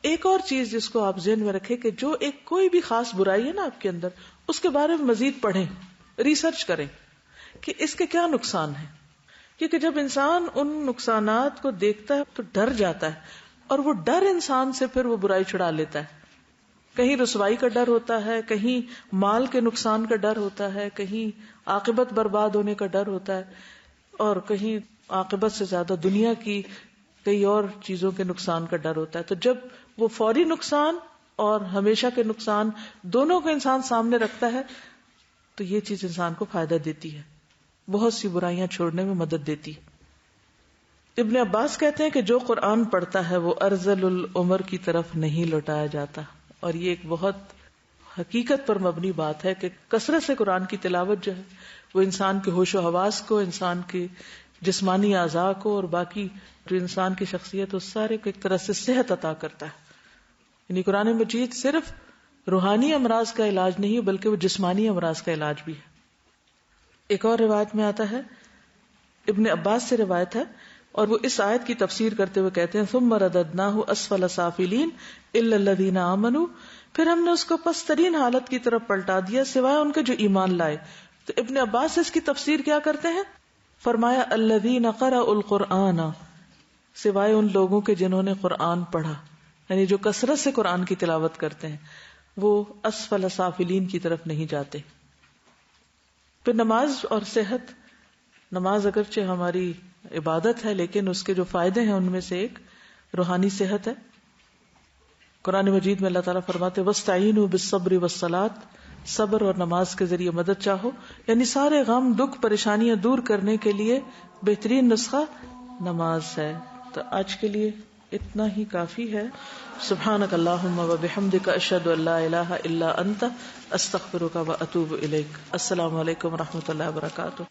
ایک اور چیز جس کو آپ ذہن میں رکھیں کہ جو ایک کوئی بھی خاص برائی ہے نا آپ کے اندر، اس کے بارے میں مزید پڑھیں، ریسرچ کریں کہ اس کے کیا نقصان ہیں. کیونکہ جب انسان ان نقصانات کو دیکھتا ہے تو ڈر جاتا ہے، اور وہ ڈر انسان سے پھر وہ برائی چھڑا لیتا ہے. کہیں رسوائی کا ڈر ہوتا ہے، کہیں مال کے نقصان کا ڈر ہوتا ہے، کہیں عاقبت برباد ہونے کا ڈر ہوتا ہے، اور کہیں عاقبت سے زیادہ دنیا کی کئی اور چیزوں کے نقصان کا ڈر ہوتا ہے. تو جب وہ فوری نقصان اور ہمیشہ کے نقصان دونوں کو انسان سامنے رکھتا ہے تو یہ چیز انسان کو فائدہ دیتی ہے، بہت سی برائیاں چھوڑنے میں مدد دیتی ہے. ابن عباس کہتے ہیں کہ جو قرآن پڑھتا ہے وہ ارذل العمر کی طرف نہیں لوٹایا جاتا. اور یہ ایک بہت حقیقت پر مبنی بات ہے کہ کثرت سے قرآن کی تلاوت جو ہے وہ انسان کے ہوش و حواس کو، انسان کے جسمانی اعضاء کو اور باقی جو انسان کی شخصیت اس سارے کو ایک طرح سے صحت عطا کرتا ہے. یعنی قرآن مجید صرف روحانی امراض کا علاج نہیں بلکہ وہ جسمانی امراض کا علاج بھی ہے. ایک اور روایت میں آتا ہے, ابن عباس سے روایت ہے, اور وہ اس آیت کی تفسیر کرتے ہوئے کہتے ہیں ثم رددناہ اسفل سافلین الا الذین آمنوا, پھر ہم نے اس کو پسترین حالت کی طرف پلٹا دیا سوائے ان کے جو ایمان لائے. تو ابن عباس اس کی تفسیر کیا کرتے ہیں؟ فرمایا الذین قرأوا القرآن, سوائے ان لوگوں کے جنہوں نے قرآن پڑھا, یعنی جو کثرت سے قرآن کی تلاوت کرتے ہیں, وہ اسفل سافلین کی طرف نہیں جاتے. پھر نماز اور صحت. نماز اگرچہ ہماری عبادت ہے لیکن اس کے جو فائدے ہیں ان میں سے ایک روحانی صحت ہے. قرآن مجید میں اللہ تعالیٰ فرماتے وَاسْتَعِینُوا بِالصَّبْرِ وَالصَّلَاةِ, صبر اور نماز کے ذریعے مدد چاہو, یعنی سارے غم دکھ پریشانیاں دور کرنے کے لیے بہترین نسخہ نماز ہے. تو آج کے لیے اتنا ہی کافی ہے. سبحانک اللہم و بحمدک اشہد ان لا الہ الا انت استغفرک و اتوب الیک. السلام علیکم و رحمۃ اللہ وبرکاتہ.